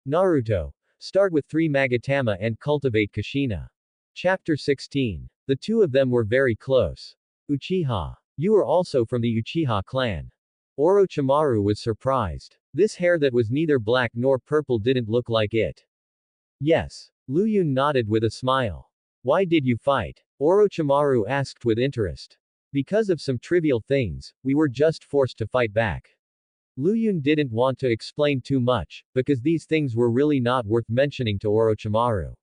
Naruto. Start with 3 magatama and cultivate Kushina. Chapter 16. The two of them were very close. Uchiha. You are also from the Uchiha clan. Orochimaru was surprised. This hair that was neither black nor purple didn't look like it. Yes. Luyun nodded with a smile. Why did you fight? Orochimaru asked with interest. Because of some trivial things, we were just forced to fight back. Luyun didn't want to explain too much, because these things were really not worth mentioning to Orochimaru.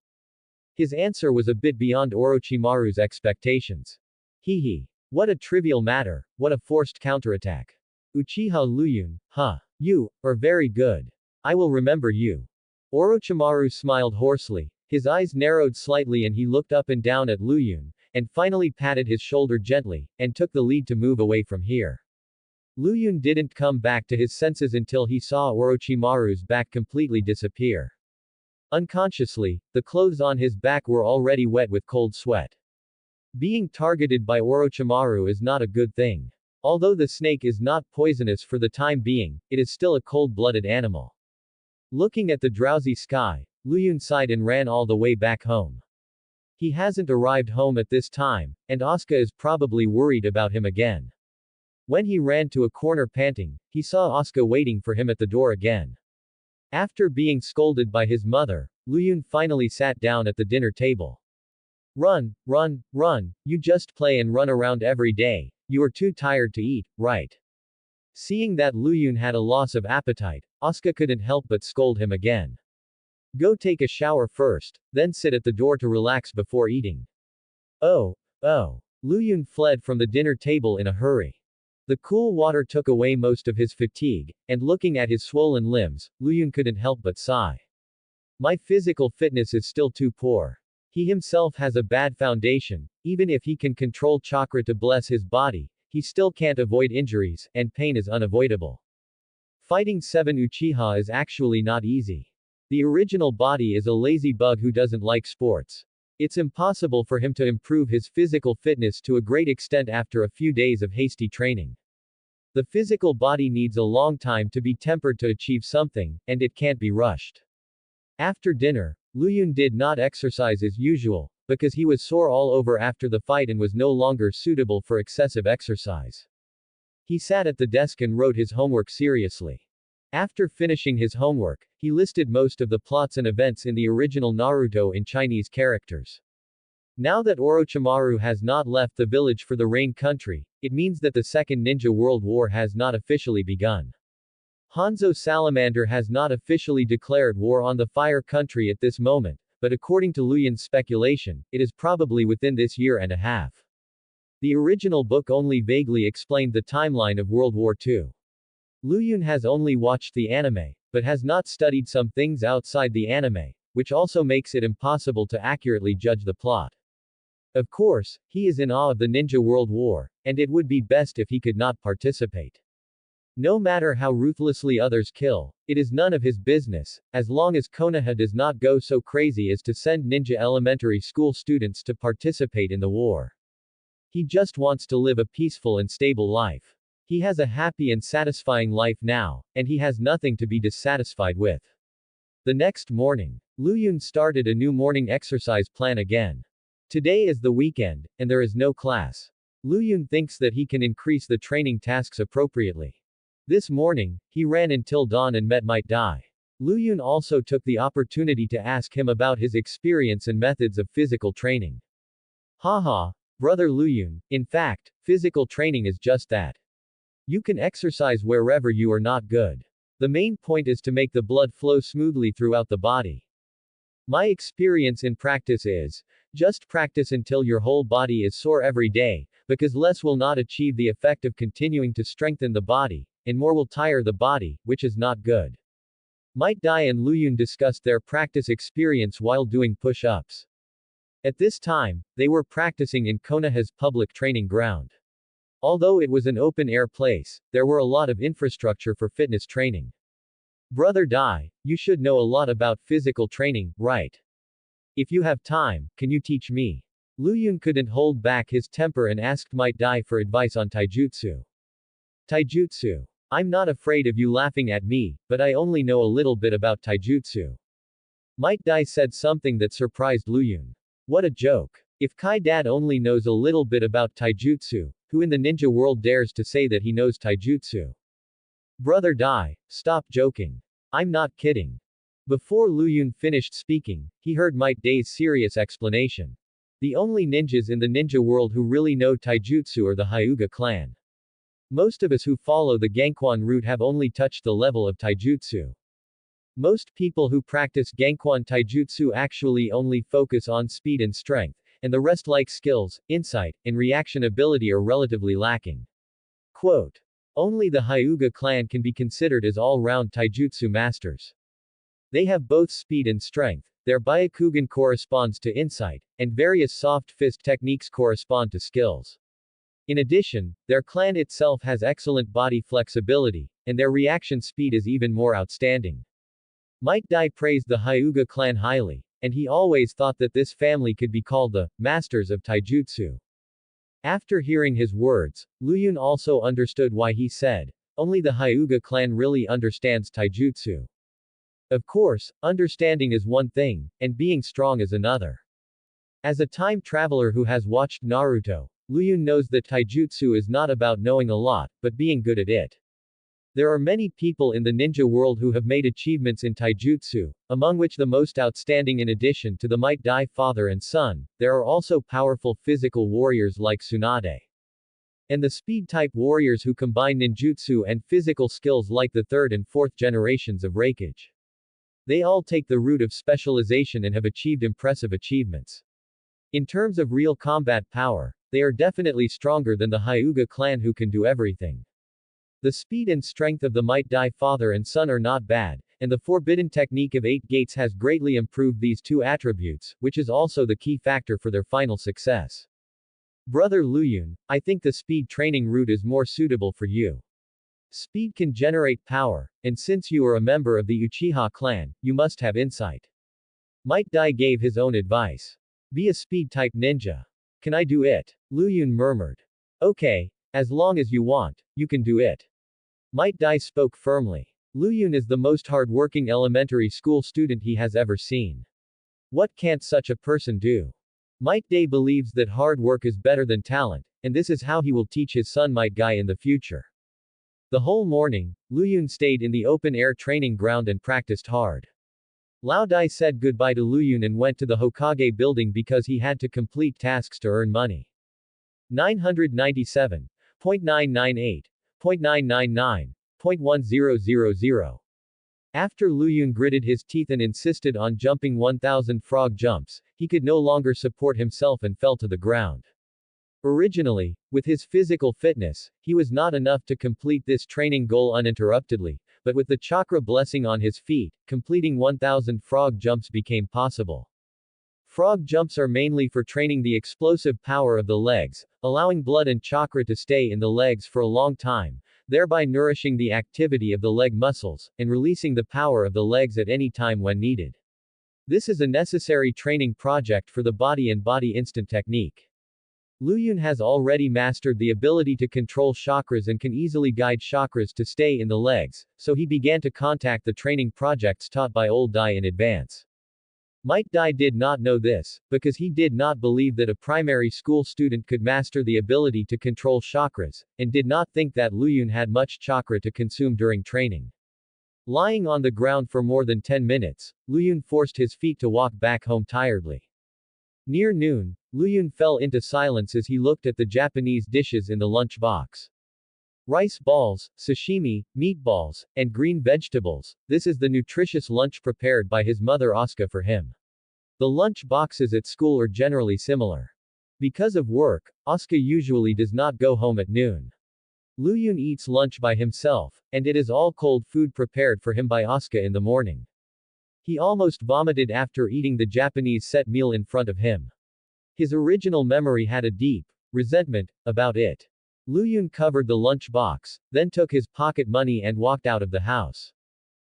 His answer was a bit beyond Orochimaru's expectations. Hehe. What a trivial matter, what a forced counterattack. Uchiha Luyun, huh. You are very good. I will remember you. Orochimaru smiled hoarsely, his eyes narrowed slightly and he looked up and down at Luyun, and finally patted his shoulder gently, and took the lead to move away from here. Luyun didn't come back to his senses until he saw Orochimaru's back completely disappear. Unconsciously, the clothes on his back were already wet with cold sweat. Being targeted by Orochimaru is not a good thing. Although the snake is not poisonous for the time being, it is still a cold-blooded animal. Looking at the drowsy sky, Luyun sighed and ran all the way back home. He hasn't arrived home at this time, and Asuka is probably worried about him again. When he ran to a corner panting, he saw Asuka waiting for him at the door again. After being scolded by his mother, Luyun finally sat down at the dinner table. Run, run, run, you just play and run around every day, you are too tired to eat, right? Seeing that Luyun had a loss of appetite, Asuka couldn't help but scold him again. Go take a shower first, then sit at the door to relax before eating. Oh. Luyun fled from the dinner table in a hurry. The cool water took away most of his fatigue, and looking at his swollen limbs, Luyun couldn't help but sigh. My physical fitness is still too poor. He himself has a bad foundation, even if he can control chakra to bless his body, he still can't avoid injuries, and pain is unavoidable. Fighting 7 Uchiha is actually not easy. The original body is a lazy bug who doesn't like sports. It's impossible for him to improve his physical fitness to a great extent after a few days of hasty training. The physical body needs a long time to be tempered to achieve something, and it can't be rushed. After dinner, Luyun did not exercise as usual, because he was sore all over after the fight and was no longer suitable for excessive exercise. He sat at the desk and wrote his homework seriously. After finishing his homework, he listed most of the plots and events in the original Naruto in Chinese characters. Now that Orochimaru has not left the village for the Rain Country, it means that the Second Ninja World War has not officially begun. Hanzo Salamander has not officially declared war on the Fire Country at this moment, but according to Luyun's speculation, it is probably within this year and a half. The original book only vaguely explained the timeline of World War II. Luyun has only watched the anime, but has not studied some things outside the anime, which also makes it impossible to accurately judge the plot. Of course, he is in awe of the Ninja World War, and it would be best if he could not participate. No matter how ruthlessly others kill, it is none of his business, as long as Konoha does not go so crazy as to send ninja elementary school students to participate in the war. He just wants to live a peaceful and stable life. He has a happy and satisfying life now, and he has nothing to be dissatisfied with. The next morning, Luyun started a new morning exercise plan again. Today is the weekend, and there is no class. Luyun thinks that he can increase the training tasks appropriately. This morning, he ran until dawn and met Might Dai. Luyun also took the opportunity to ask him about his experience and methods of physical training. Haha, brother Luyun, in fact, physical training is just that. You can exercise wherever you are not good. The main point is to make the blood flow smoothly throughout the body. My experience in practice is, just practice until your whole body is sore every day, because less will not achieve the effect of continuing to strengthen the body, and more will tire the body, which is not good. Might Dai and Luyun discussed their practice experience while doing push-ups. At this time, they were practicing in Konoha's public training ground. Although it was an open-air place, there were a lot of infrastructure for fitness training. Brother Dai, you should know a lot about physical training, right? If you have time, can you teach me? Luyun couldn't hold back his temper and asked Might Dai for advice on taijutsu. Taijutsu. I'm not afraid of you laughing at me, but I only know a little bit about taijutsu. Might Dai said something that surprised Luyun. What a joke. If Kai Dad only knows a little bit about taijutsu, who in the ninja world dares to say that he knows taijutsu? Brother Dai, stop joking. I'm not kidding. Before Luyun finished speaking, he heard Might Dai's serious explanation. The only ninjas in the ninja world who really know taijutsu are the Hyuga clan. Most of us who follow the Gangquan route have only touched the level of taijutsu. Most people who practice Gangquan taijutsu actually only focus on speed and strength, and the rest like skills, insight, and reaction ability are relatively lacking. Quote. Only the Hyuga clan can be considered as all-round taijutsu masters. They have both speed and strength, their Byakugan corresponds to insight, and various soft fist techniques correspond to skills. In addition, their clan itself has excellent body flexibility, and their reaction speed is even more outstanding. Might Dai praised the Hyuga clan highly, and he always thought that this family could be called the Masters of Taijutsu. After hearing his words, Luyun also understood why he said, only the Hyuga clan really understands taijutsu. Of course, understanding is one thing, and being strong is another. As a time traveler who has watched Naruto, Luyun knows that taijutsu is not about knowing a lot, but being good at it. There are many people in the ninja world who have made achievements in taijutsu, among which the most outstanding in addition to the Might Dai father and son, there are also powerful physical warriors like Tsunade. And the speed-type warriors who combine ninjutsu and physical skills like the third and fourth generations of Raikage. They all take the route of specialization and have achieved impressive achievements. In terms of real combat power, they are definitely stronger than the Hyuga clan who can do everything. The speed and strength of the Might Dai father and son are not bad, and the forbidden technique of 8 gates has greatly improved these two attributes, which is also the key factor for their final success. Brother Luyun, I think the speed training route is more suitable for you. Speed can generate power, and since you are a member of the Uchiha clan, you must have insight. Might Dai gave his own advice. Be a speed-type ninja. Can I do it? Luyun murmured. Okay, as long as you want, you can do it. Might Dai spoke firmly. Luyun is the most hard-working elementary school student he has ever seen. What can't such a person do? Might Dai believes that hard work is better than talent, and this is how he will teach his son Might Gai in the future. The whole morning, Luyun stayed in the open-air training ground and practiced hard. Lao Dai said goodbye to Luyun and went to the Hokage building because he had to complete tasks to earn money. 997.998.999.1000. After Luyun gritted his teeth and insisted on jumping 1000 frog jumps, he could no longer support himself and fell to the ground. Originally, with his physical fitness, he was not enough to complete this training goal uninterruptedly, but with the chakra blessing on his feet, completing 1000 frog jumps became possible. Frog jumps are mainly for training the explosive power of the legs, allowing blood and chakra to stay in the legs for a long time, thereby nourishing the activity of the leg muscles, and releasing the power of the legs at any time when needed. This is a necessary training project for the body and body instant technique. Luyun has already mastered the ability to control chakras and can easily guide chakras to stay in the legs, so he began to contact the training projects taught by Old Dai in advance. Might Dai did not know this, because he did not believe that a primary school student could master the ability to control chakras, and did not think that Luyun had much chakra to consume during training. Lying on the ground for more than 10 minutes, Luyun forced his feet to walk back home tiredly. Near noon, Luyun fell into silence as he looked at the Japanese dishes in the lunch box. Rice balls, sashimi, meatballs, and green vegetables. This is the nutritious lunch prepared by his mother Asuka for him. The lunch boxes at school are generally similar. Because of work, Asuka usually does not go home at noon. Luyun eats lunch by himself, and it is all cold food prepared for him by Asuka in the morning. He almost vomited after eating the Japanese set meal in front of him. His original memory had a deep resentment about it. Luyun covered the lunch box, then took his pocket money and walked out of the house.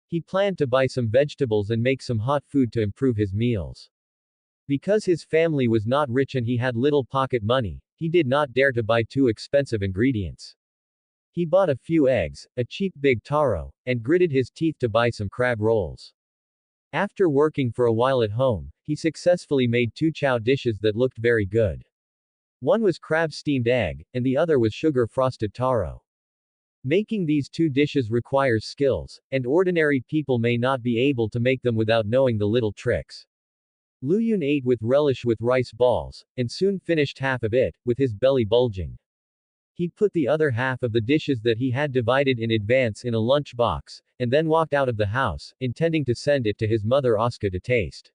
He planned to buy some vegetables and make some hot food to improve his meals. Because his family was not rich and he had little pocket money, he did not dare to buy too expensive ingredients. He bought a few eggs, a cheap big taro, and gritted his teeth to buy some crab rolls. After working for a while at home, he successfully made two chow dishes that looked very good. One was crab steamed egg, and the other was sugar frosted taro. Making these two dishes requires skills, and ordinary people may not be able to make them without knowing the little tricks. Luyun ate with relish with rice balls, and soon finished half of it, with his belly bulging. He put the other half of the dishes that he had divided in advance in a lunch box, and then walked out of the house, intending to send it to his mother Asuka to taste.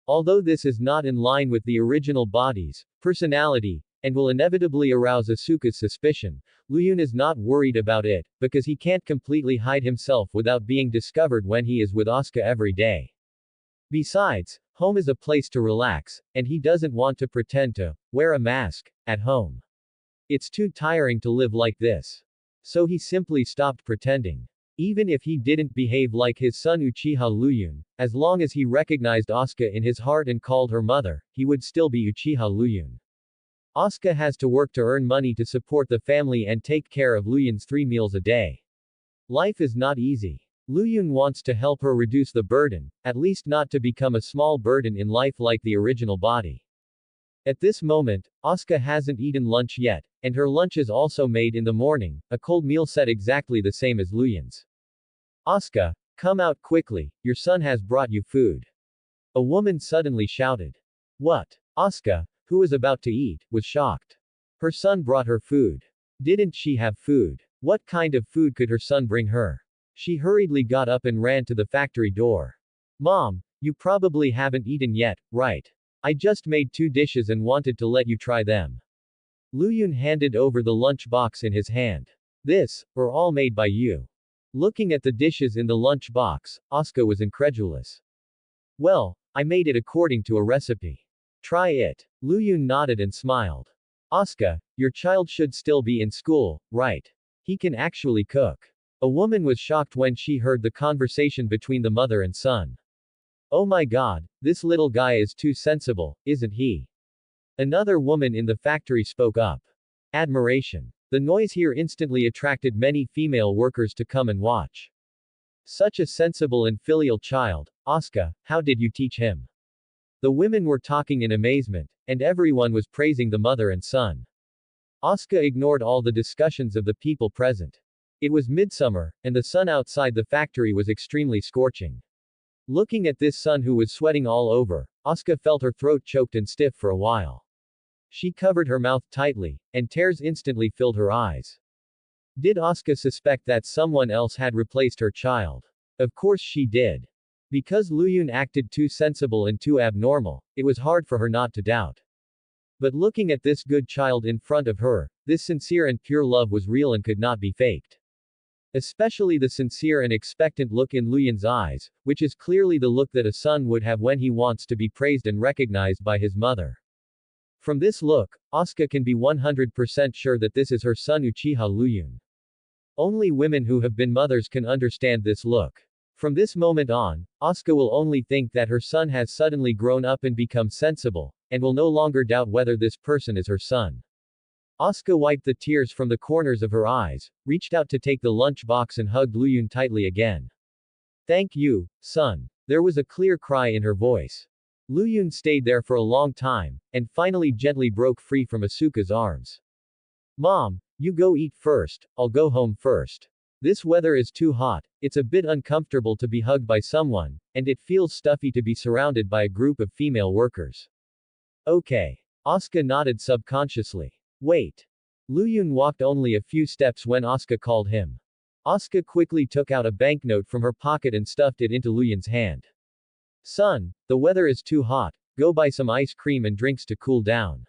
Although this is not in line with the original body's personality, and will inevitably arouse Asuka's suspicion, Luyun is not worried about it, because he can't completely hide himself without being discovered when he is with Asuka every day. Besides, home is a place to relax, and he doesn't want to pretend to wear a mask at home. It's too tiring to live like this. So he simply stopped pretending. Even if he didn't behave like his son Uchiha Luyun, as long as he recognized Asuka in his heart and called her mother, he would still be Uchiha Luyun. Asuka has to work to earn money to support the family and take care of Luyun's 3 meals a day. Life is not easy. Luyun wants to help her reduce the burden, at least not to become a small burden in life like the original body. At this moment, Asuka hasn't eaten lunch yet, and her lunch is also made in the morning, a cold meal set exactly the same as Luyun's. Asuka, come out quickly, your son has brought you food. A woman suddenly shouted. What? Asuka, who was about to eat, was shocked. Her son brought her food. Didn't she have food? What kind of food could her son bring her? She hurriedly got up and ran to the factory door. Mom, you probably haven't eaten yet, right? I just made 2 dishes and wanted to let you try them. Luyun handed over the lunch box in his hand. This, or all made by you. Looking at the dishes in the lunch box, Asuka was incredulous. Well, I made it according to a recipe. Try it. Luyun nodded and smiled. Asuka, your child should still be in school, right? He can actually cook. A woman was shocked when she heard the conversation between the mother and son. Oh my god, this little guy is too sensible, isn't he? Another woman in the factory spoke up. Admiration. The noise here instantly attracted many female workers to come and watch. Such a sensible and filial child, Asuka, how did you teach him? The women were talking in amazement, and everyone was praising the mother and son. Asuka ignored all the discussions of the people present. It was midsummer, and the sun outside the factory was extremely scorching. Looking at this sun who was sweating all over, Asuka felt her throat choked and stiff for a while. She covered her mouth tightly, and tears instantly filled her eyes. Did Asuka suspect that someone else had replaced her child? Of course she did. Because Luyun acted too sensible and too abnormal, it was hard for her not to doubt. But looking at this good child in front of her, this sincere and pure love was real and could not be faked. Especially the sincere and expectant look in Luyun's eyes, which is clearly the look that a son would have when he wants to be praised and recognized by his mother. From this look, Asuka can be 100% sure that this is her son Uchiha Luyun. Only women who have been mothers can understand this look. From this moment on, Asuka will only think that her son has suddenly grown up and become sensible, and will no longer doubt whether this person is her son. Asuka wiped the tears from the corners of her eyes, reached out to take the lunch box and hugged Luyun tightly again. Thank you, son. There was a clear cry in her voice. Luyun stayed there for a long time, and finally gently broke free from Asuka's arms. Mom, you go eat first, I'll go home first. This weather is too hot, it's a bit uncomfortable to be hugged by someone, and it feels stuffy to be surrounded by a group of female workers. Okay. Asuka nodded subconsciously. Wait. Luyun walked only a few steps when Asuka called him. Asuka quickly took out a banknote from her pocket and stuffed it into Luyun's hand. Son, the weather is too hot, go buy some ice cream and drinks to cool down.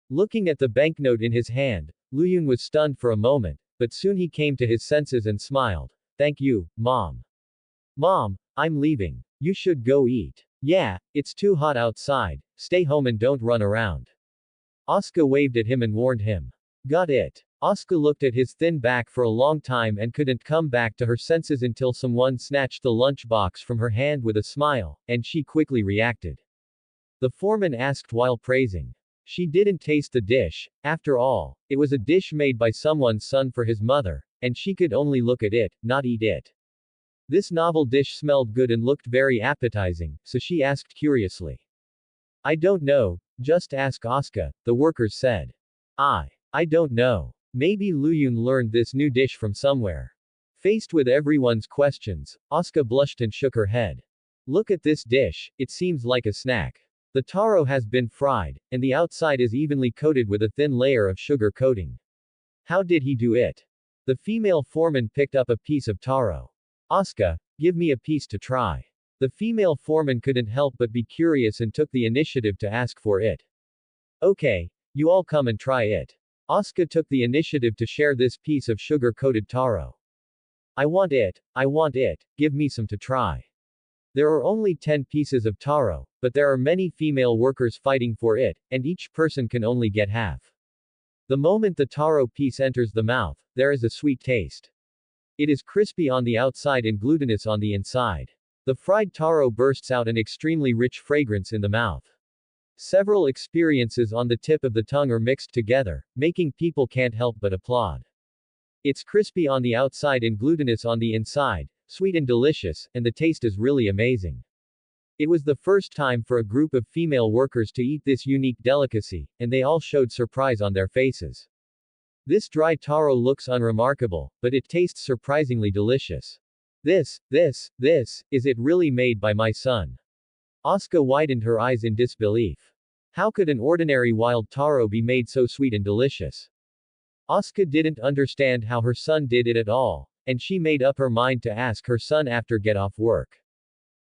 Looking at the banknote in his hand, Luyun was stunned for a moment, but soon he came to his senses and smiled. Thank you, Mom. Mom, I'm leaving. You should go eat. Yeah, it's too hot outside, stay home and don't run around. Asuka waved at him and warned him. Got it. Asuka looked at his thin back for a long time and couldn't come back to her senses until someone snatched the lunchbox from her hand with a smile, and she quickly reacted. The foreman asked while praising. She didn't taste the dish. After all, it was a dish made by someone's son for his mother, and she could only look at it, not eat it. This novel dish smelled good and looked very appetizing, so she asked curiously. I don't know, just ask Asuka, the workers said. I don't know. Maybe Luyun learned this new dish from somewhere. Faced with everyone's questions, Asuka blushed and shook her head. Look at this dish, it seems like a snack. The taro has been fried, and the outside is evenly coated with a thin layer of sugar coating. How did he do it? The female foreman picked up a piece of taro. Asuka, give me a piece to try. The female foreman couldn't help but be curious and took the initiative to ask for it. Okay, you all come and try it. Asuka took the initiative to share this piece of sugar-coated taro. I want it, give me some to try. There are only 10 pieces of taro, but there are many female workers fighting for it, and each person can only get half. The moment the taro piece enters the mouth, there is a sweet taste. It is crispy on the outside and glutinous on the inside. The fried taro bursts out an extremely rich fragrance in the mouth. Several experiences on the tip of the tongue are mixed together, making people can't help but applaud. It's crispy on the outside and glutinous on the inside, sweet and delicious, and the taste is really amazing. It was the first time for a group of female workers to eat this unique delicacy, and they all showed surprise on their faces. This dry taro looks unremarkable, but it tastes surprisingly delicious. Is it really made by my son? Asuka widened her eyes in disbelief. How could an ordinary wild taro be made so sweet and delicious? Asuka didn't understand how her son did it at all, and she made up her mind to ask her son after get off work.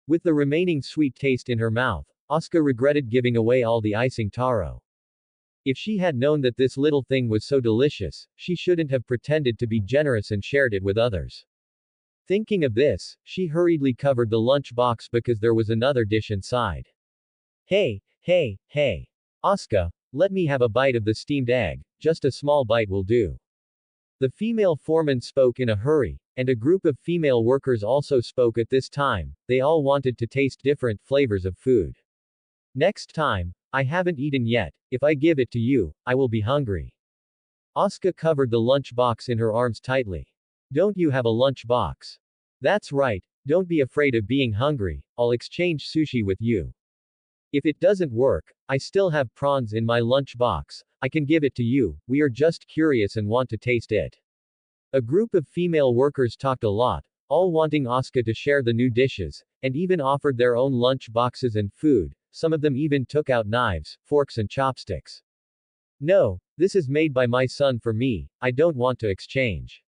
With the remaining sweet taste in her mouth, Asuka regretted giving away all the icing taro. If she had known that this little thing was so delicious, she shouldn't have pretended to be generous and shared it with others. Thinking of this, she hurriedly covered the lunch box because there was another dish inside. Hey, Asuka, let me have a bite of the steamed egg, just a small bite will do. The female foreman spoke in a hurry, and a group of female workers also spoke at this time. They all wanted to taste different flavors of food. Next time, I haven't eaten yet, if I give it to you, I will be hungry. Asuka covered the lunch box in her arms tightly. Don't you have a lunch box? That's right, don't be afraid of being hungry, I'll exchange sushi with you. If it doesn't work, I still have prawns in my lunch box, I can give it to you, we are just curious and want to taste it. A group of female workers talked a lot, all wanting Asuka to share the new dishes, and even offered their own lunch boxes and food, some of them even took out knives, forks and chopsticks. No, this is made by my son for me, I don't want to exchange.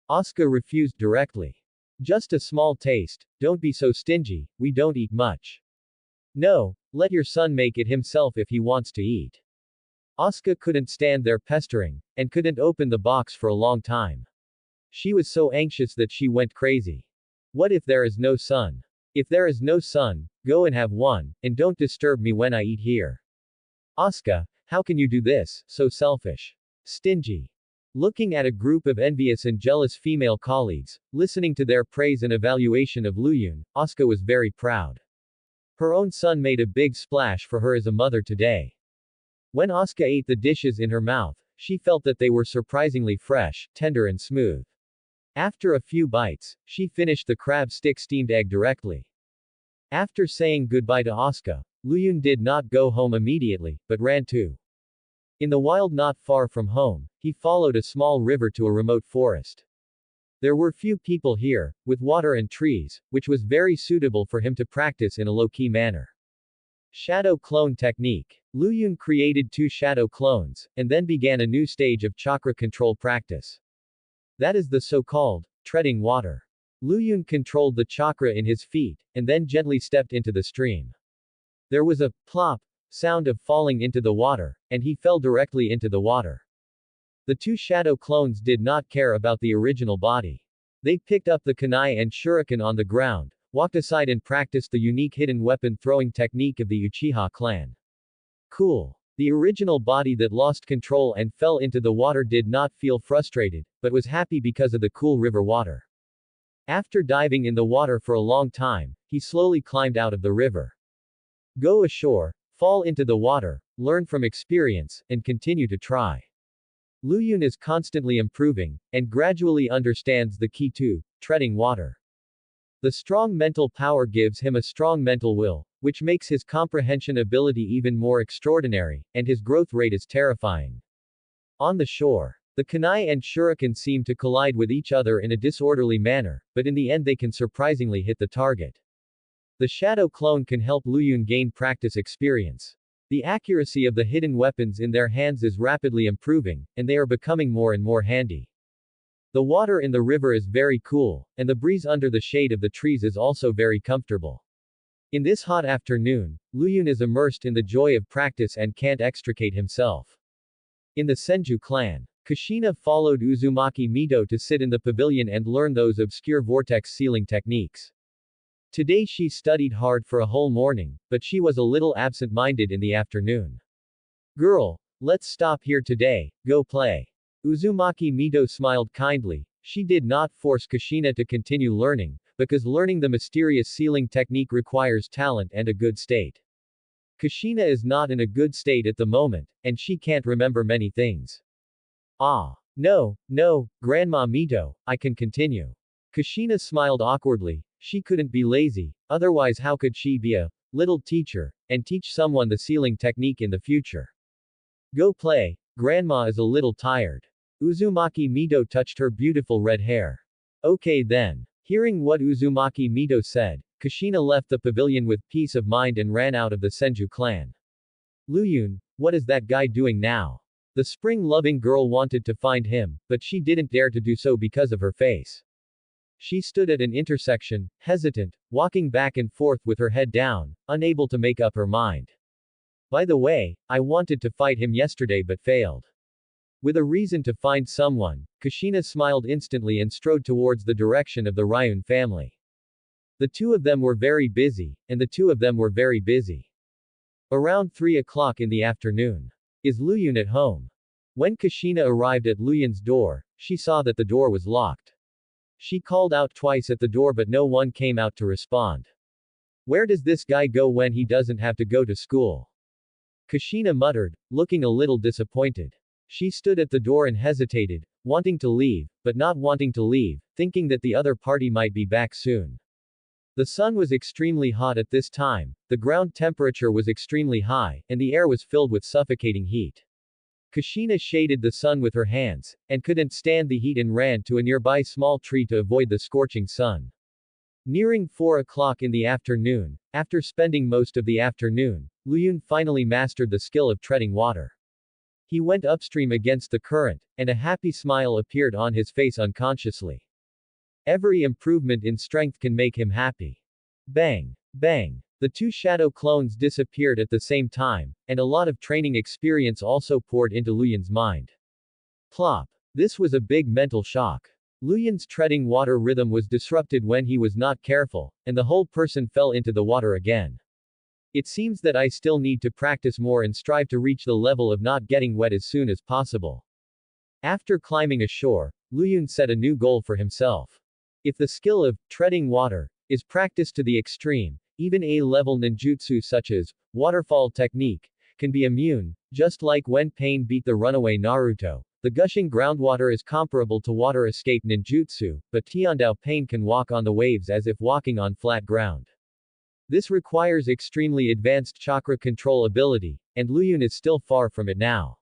Asuka refused directly. Just a small taste, don't be so stingy, we don't eat much. No, let your son make it himself if he wants to eat. Asuka couldn't stand their pestering, and couldn't open the box for a long time. She was so anxious that she went crazy. What if there is no son? If there is no son, go and have one, and don't disturb me when I eat here. Asuka, how can you do this, so selfish? Stingy. Looking at a group of envious and jealous female colleagues, listening to their praise and evaluation of Luyun, Asuka was very proud. Her own son made a big splash for her as a mother today. When Asuka ate the dishes in her mouth, she felt that they were surprisingly fresh, tender and smooth. After a few bites, she finished the crab stick steamed egg directly. After saying goodbye to Asuka, Luyun did not go home immediately, but ran too. In the wild not far from home, he followed a small river to a remote forest. There were few people here, with water and trees, which was very suitable for him to practice in a low-key manner. Shadow clone technique. Luyun created 2 shadow clones, and then began a new stage of chakra control practice. That is the so-called, treading water. Luyun controlled the chakra in his feet, and then gently stepped into the stream. There was a plop sound of falling into the water, and he fell directly into the water. The 2 shadow clones did not care about the original body. They picked up the kunai and shuriken on the ground, walked aside and practiced the unique hidden weapon throwing technique of the Uchiha clan. Cool. The original body that lost control and fell into the water did not feel frustrated, but was happy because of the cool river water. After diving in the water for a long time, he slowly climbed out of the river. Go ashore, Fall into the water, learn from experience, and continue to try. Luyun is constantly improving, and gradually understands the key to treading water. The strong mental power gives him a strong mental will, which makes his comprehension ability even more extraordinary, and his growth rate is terrifying. On the shore, the kunai and shuriken seem to collide with each other in a disorderly manner, but in the end they can surprisingly hit the target. The shadow clone can help Luyun gain practice experience. The accuracy of the hidden weapons in their hands is rapidly improving, and they are becoming more and more handy. The water in the river is very cool, and the breeze under the shade of the trees is also very comfortable. In this hot afternoon, Luyun is immersed in the joy of practice and can't extricate himself. In the Senju clan, Kushina followed Uzumaki Mito to sit in the pavilion and learn those obscure vortex sealing techniques. Today she studied hard for a whole morning, but she was a little absent-minded in the afternoon. Girl, let's stop here today, go play. Uzumaki Mito smiled kindly. She did not force Kushina to continue learning, because learning the mysterious sealing technique requires talent and a good state. Kushina is not in a good state at the moment, and she can't remember many things. No, Grandma Mito, I can continue. Kushina smiled awkwardly. She couldn't be lazy, otherwise how could she be a little teacher, and teach someone the sealing technique in the future? Go play, Grandma is a little tired. Uzumaki Mito touched her beautiful red hair. Okay then. Hearing what Uzumaki Mito said, Kushina left the pavilion with peace of mind and ran out of the Senju clan. Luyun, what is that guy doing now? The spring-loving girl wanted to find him, but she didn't dare to do so because of her face. She stood at an intersection, hesitant, walking back and forth with her head down, unable to make up her mind. By the way, I wanted to fight him yesterday but failed. With a reason to find someone, Kushina smiled instantly and strode towards the direction of the Ryun family. The two of them were very busy. Around 3 o'clock in the afternoon. Is Luyun at home? When Kushina arrived at Luyun's door, she saw that the door was locked. She called out twice at the door but no one came out to respond. Where does this guy go when he doesn't have to go to school? Kushina muttered, looking a little disappointed. She stood at the door and hesitated, wanting to leave, but not wanting to leave, thinking that the other party might be back soon. The sun was extremely hot at this time, the ground temperature was extremely high, and the air was filled with suffocating heat. Kushina shaded the sun with her hands, and couldn't stand the heat and ran to a nearby small tree to avoid the scorching sun. Nearing 4 o'clock in the afternoon, after spending most of the afternoon, Luyun finally mastered the skill of treading water. He went upstream against the current, and a happy smile appeared on his face unconsciously. Every improvement in strength can make him happy. Bang! Bang! The two shadow clones disappeared at the same time, and a lot of training experience also poured into Luyun's mind. Plop! This was a big mental shock. Luyun's treading water rhythm was disrupted when he was not careful, and the whole person fell into the water again. It seems that I still need to practice more and strive to reach the level of not getting wet as soon as possible. After climbing ashore, Luyun set a new goal for himself. If the skill of treading water is practiced to the extreme, even A-level ninjutsu such as waterfall technique can be immune, just like when Pain beat the runaway Naruto. The gushing groundwater is comparable to water escape ninjutsu, but Tiandao Pain can walk on the waves as if walking on flat ground. This requires extremely advanced chakra control ability, and Luyun is still far from it now.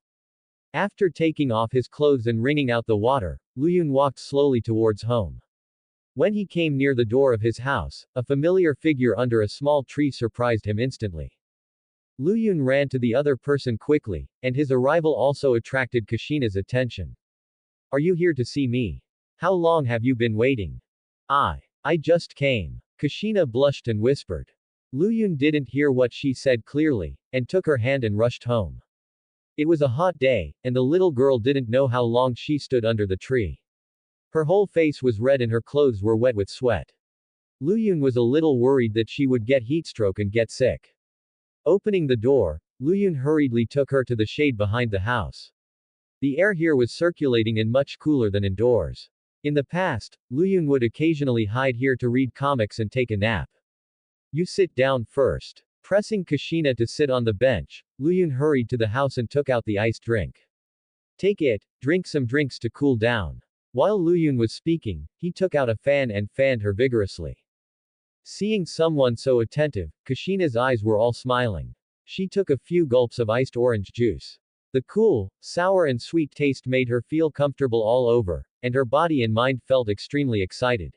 After taking off his clothes and wringing out the water, Luyun walked slowly towards home. When he came near the door of his house, a familiar figure under a small tree surprised him instantly. Luyun ran to the other person quickly, and his arrival also attracted Kushina's attention. Are you here to see me? How long have you been waiting? I just came. Kushina blushed and whispered. Luyun didn't hear what she said clearly, and took her hand and rushed home. It was a hot day, and the little girl didn't know how long she stood under the tree. Her whole face was red and her clothes were wet with sweat. Luyun was a little worried that she would get heatstroke and get sick. Opening the door, Luyun hurriedly took her to the shade behind the house. The air here was circulating and much cooler than indoors. In the past, Luyun would occasionally hide here to read comics and take a nap. You sit down first. Pressing Kushina to sit on the bench, Luyun hurried to the house and took out the iced drink. Take it, drink some drinks to cool down. While Luyun was speaking, he took out a fan and fanned her vigorously. Seeing someone so attentive, Kushina's eyes were all smiling. She took a few gulps of iced orange juice. The cool, sour and sweet taste made her feel comfortable all over, and her body and mind felt extremely excited.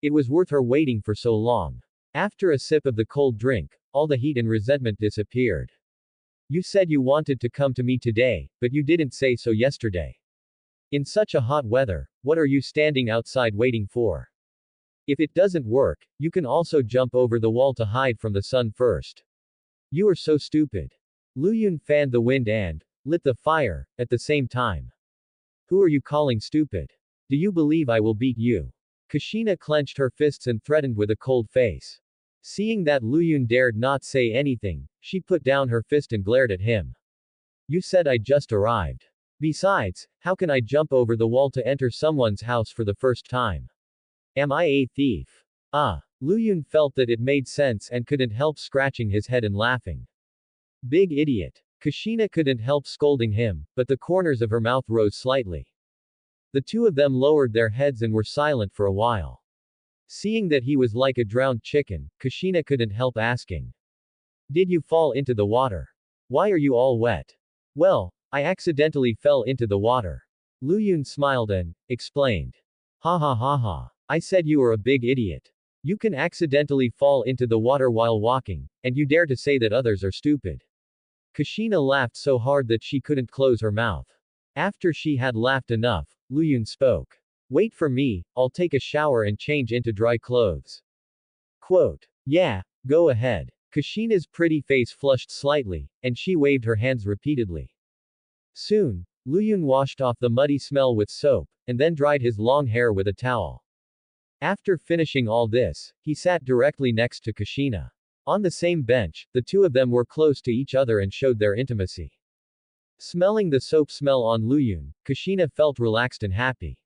It was worth her waiting for so long. After a sip of the cold drink, all the heat and resentment disappeared. You said you wanted to come to me today, but you didn't say so yesterday. In such a hot weather, what are you standing outside waiting for? If it doesn't work, you can also jump over the wall to hide from the sun first. You are so stupid. Luyun fanned the wind and lit the fire at the same time. Who are you calling stupid? Do you believe I will beat you? Kushina clenched her fists and threatened with a cold face. Seeing that Luyun dared not say anything, she put down her fist and glared at him. You said I just arrived. Besides, how can I jump over the wall to enter someone's house for the first time? Am I a thief? Ah. Luyun felt that it made sense and couldn't help scratching his head and laughing. Big idiot. Kushina couldn't help scolding him, but the corners of her mouth rose slightly. The two of them lowered their heads and were silent for a while. Seeing that he was like a drowned chicken, Kushina couldn't help asking. Did you fall into the water? Why are you all wet? Well, I accidentally fell into the water. Luyun smiled and explained. Ha ha ha ha. I said you were a big idiot. You can accidentally fall into the water while walking, and you dare to say that others are stupid. Kushina laughed so hard that she couldn't close her mouth. After she had laughed enough, Luyun spoke. Wait for me, I'll take a shower and change into dry clothes. Quote. Yeah, go ahead. Kushina's pretty face flushed slightly, and she waved her hands repeatedly. Soon, Luyun washed off the muddy smell with soap, and then dried his long hair with a towel. After finishing all this, he sat directly next to Kushina. On the same bench, the two of them were close to each other and showed their intimacy. Smelling the soap smell on Luyun, Kushina felt relaxed and happy.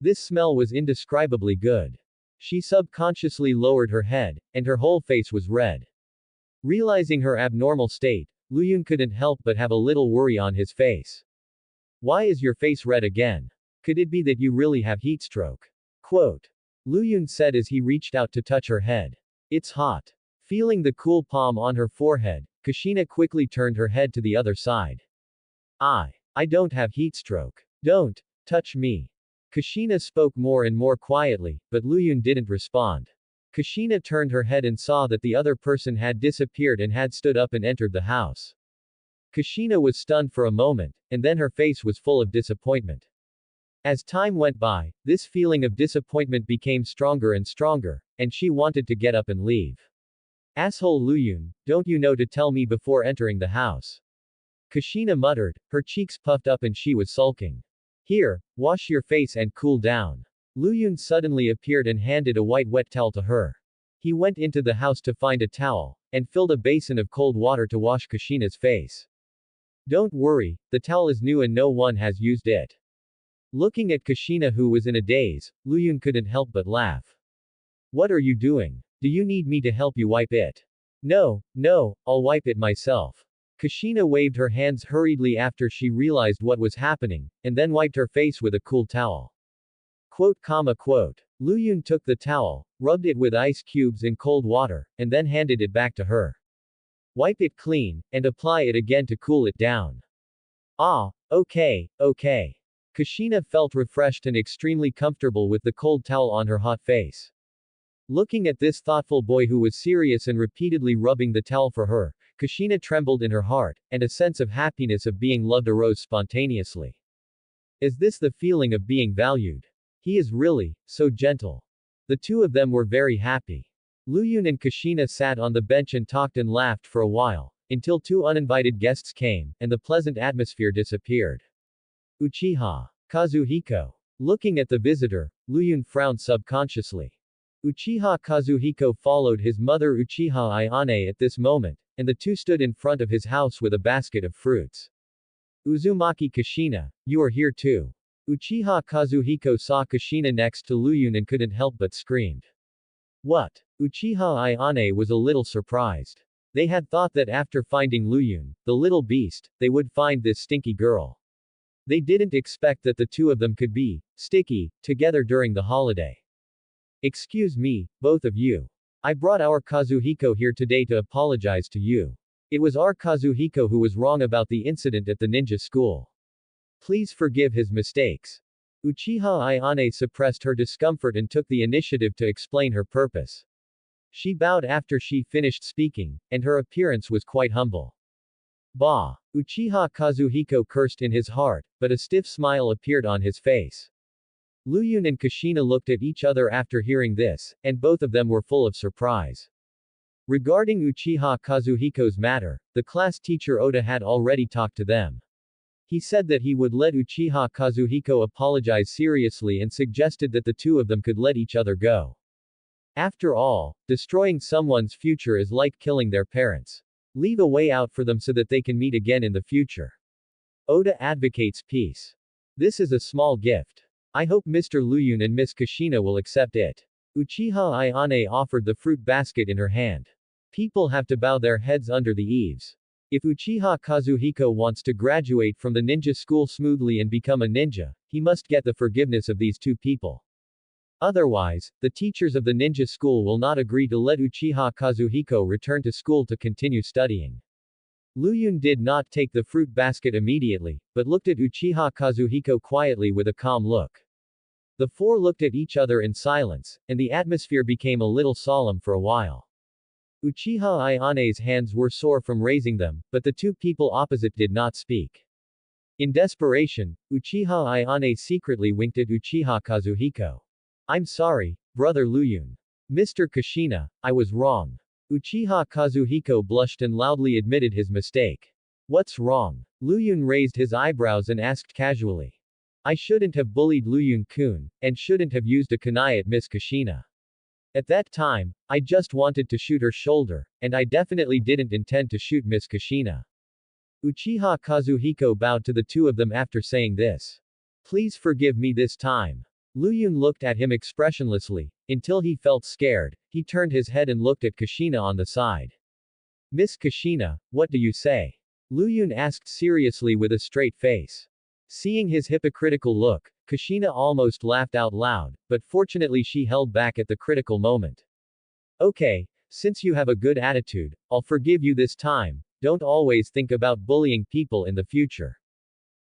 This smell was indescribably good. She subconsciously lowered her head, and her whole face was red. Realizing her abnormal state, Luyun couldn't help but have a little worry on his face. Why is your face red again? Could it be that you really have heat stroke? Quote. Luyun said as he reached out to touch her head. It's hot. Feeling the cool palm on her forehead, Kushina quickly turned her head to the other side. I don't have heat stroke. Don't touch me. Kushina spoke more and more quietly, but Luyun didn't respond. Kushina turned her head and saw that the other person had disappeared and had stood up and entered the house. Kushina was stunned for a moment, and then her face was full of disappointment. As time went by, this feeling of disappointment became stronger and stronger, and she wanted to get up and leave. Asshole Luyun, don't you know to tell me before entering the house? Kushina muttered, her cheeks puffed up and she was sulking. Here, wash your face and cool down. Luyun suddenly appeared and handed a white wet towel to her. He went into the house to find a towel, and filled a basin of cold water to wash Kushina's face. Don't worry, the towel is new and no one has used it. Looking at Kushina who was in a daze, Luyun couldn't help but laugh. What are you doing? Do you need me to help you wipe it? No, I'll wipe it myself. Kushina waved her hands hurriedly after she realized what was happening, and then wiped her face with a cool towel. Quote. Luyun took the towel, rubbed it with ice cubes in cold water, and then handed it back to her. Wipe it clean, and apply it again to cool it down. Okay. Kushina felt refreshed and extremely comfortable with the cold towel on her hot face. Looking at this thoughtful boy who was serious and repeatedly rubbing the towel for her, Kushina trembled in her heart, and a sense of happiness of being loved arose spontaneously. Is this the feeling of being valued? He is really so gentle. The two of them were very happy. Luyun and Kushina sat on the bench and talked and laughed for a while, until two uninvited guests came, and the pleasant atmosphere disappeared. Uchiha Kazuhiko. Looking at the visitor, Luyun frowned subconsciously. Uchiha Kazuhiko followed his mother Uchiha Ayane at this moment, and the two stood in front of his house with a basket of fruits. Uzumaki Kushina, you are here too. Uchiha Kazuhiko saw Kushina next to Luyun and couldn't help but screamed. What? Uchiha Ayane was a little surprised. They had thought that after finding Luyun, the little beast, they would find this stinky girl. They didn't expect that the two of them could be sticky together during the holiday. Excuse me, both of you. I brought our Kazuhiko here today to apologize to you. It was our Kazuhiko who was wrong about the incident at the ninja school. Please forgive his mistakes. Uchiha Ayane suppressed her discomfort and took the initiative to explain her purpose. She bowed after she finished speaking, and her appearance was quite humble. Bah! Uchiha Kazuhiko cursed in his heart, but a stiff smile appeared on his face. Luyun and Kushina looked at each other after hearing this, and both of them were full of surprise. Regarding Uchiha Kazuhiko's matter, the class teacher Oda had already talked to them. He said that he would let Uchiha Kazuhiko apologize seriously and suggested that the two of them could let each other go. After all, destroying someone's future is like killing their parents. Leave a way out for them so that they can meet again in the future. Oda advocates peace. This is a small gift. I hope Mr. Luyun and Miss Kushina will accept it. Uchiha Ayane offered the fruit basket in her hand. People have to bow their heads under the eaves. If Uchiha Kazuhiko wants to graduate from the ninja school smoothly and become a ninja, he must get the forgiveness of these two people. Otherwise, the teachers of the ninja school will not agree to let Uchiha Kazuhiko return to school to continue studying. Luyun did not take the fruit basket immediately, but looked at Uchiha Kazuhiko quietly with a calm look. The four looked at each other in silence, and the atmosphere became a little solemn for a while. Uchiha Ayane's hands were sore from raising them, but the two people opposite did not speak. In desperation, Uchiha Ayane secretly winked at Uchiha Kazuhiko. I'm sorry, Brother Luyun. Mr. Kushina, I was wrong. Uchiha Kazuhiko blushed and loudly admitted his mistake. What's wrong? Luyun raised his eyebrows and asked casually. I shouldn't have bullied Luyun-kun, and shouldn't have used a kunai at Miss Kushina. At that time, I just wanted to shoot her shoulder, and I definitely didn't intend to shoot Miss Kushina. Uchiha Kazuhiko bowed to the two of them after saying this. Please forgive me this time. Luyun looked at him expressionlessly, until he felt scared. He turned his head and looked at Kushina on the side. Miss Kushina, what do you say? Luyun asked seriously with a straight face. Seeing his hypocritical look, Kushina almost laughed out loud, but fortunately she held back at the critical moment. Okay, since you have a good attitude, I'll forgive you this time. Don't always think about bullying people in the future.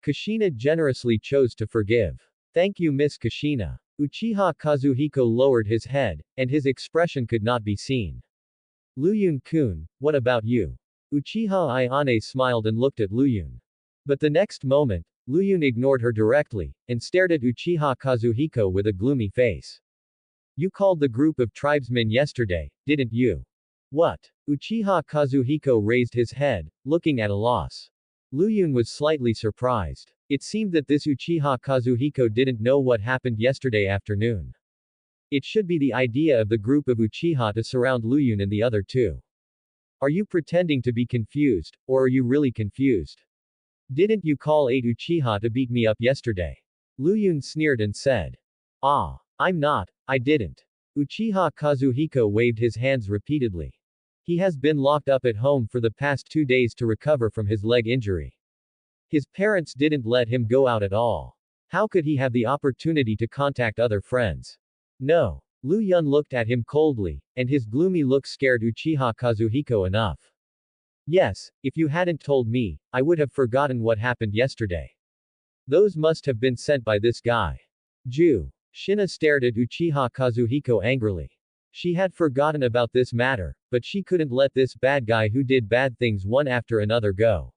Kushina generously chose to forgive. Thank you, Miss Kushina. Uchiha Kazuhiko lowered his head, and his expression could not be seen. Luyun-kun, what about you? Uchiha Ayane smiled and looked at Luyun. But the next moment, Luyun ignored her directly, and stared at Uchiha Kazuhiko with a gloomy face. You called the group of tribesmen yesterday, didn't you? What? Uchiha Kazuhiko raised his head, looking at a loss. Luyun was slightly surprised. It seemed that this Uchiha Kazuhiko didn't know what happened yesterday afternoon. It should be the idea of the group of Uchiha to surround Luyun and the other two. Are you pretending to be confused, or are you really confused? Didn't you call 8 Uchiha to beat me up yesterday? Luyun sneered and said. Ah, I'm not, I didn't. Uchiha Kazuhiko waved his hands repeatedly. He has been locked up at home for the past 2 days to recover from his leg injury. His parents didn't let him go out at all. How could he have the opportunity to contact other friends? No. Luyun looked at him coldly, and his gloomy look scared Uchiha Kazuhiko enough. Yes, if you hadn't told me, I would have forgotten what happened yesterday. Those must have been sent by this guy. Shina stared at Uchiha Kazuhiko angrily. She had forgotten about this matter, but she couldn't let this bad guy who did bad things one after another go.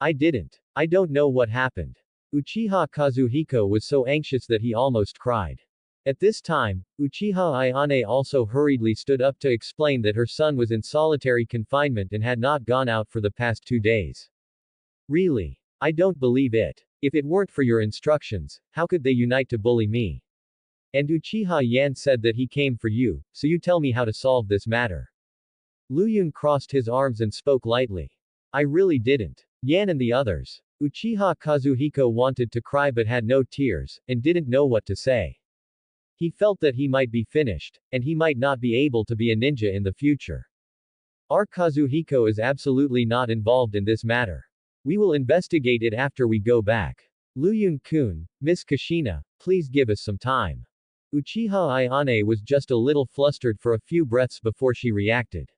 I didn't. I don't know what happened. Uchiha Kazuhiko was so anxious that he almost cried. At this time, Uchiha Ayane also hurriedly stood up to explain that her son was in solitary confinement and had not gone out for the past 2 days. Really? I don't believe it. If it weren't for your instructions, how could they unite to bully me? And Uchiha Yan said that he came for you, so you tell me how to solve this matter. Luyun crossed his arms and spoke lightly. I really didn't. Yan and the others. Uchiha Kazuhiko wanted to cry but had no tears, and didn't know what to say. He felt that he might be finished, and he might not be able to be a ninja in the future. Our Kazuhiko is absolutely not involved in this matter. We will investigate it after we go back. Luyun-kun, Miss Kushina, please give us some time. Uchiha Ayane was just a little flustered for a few breaths before she reacted.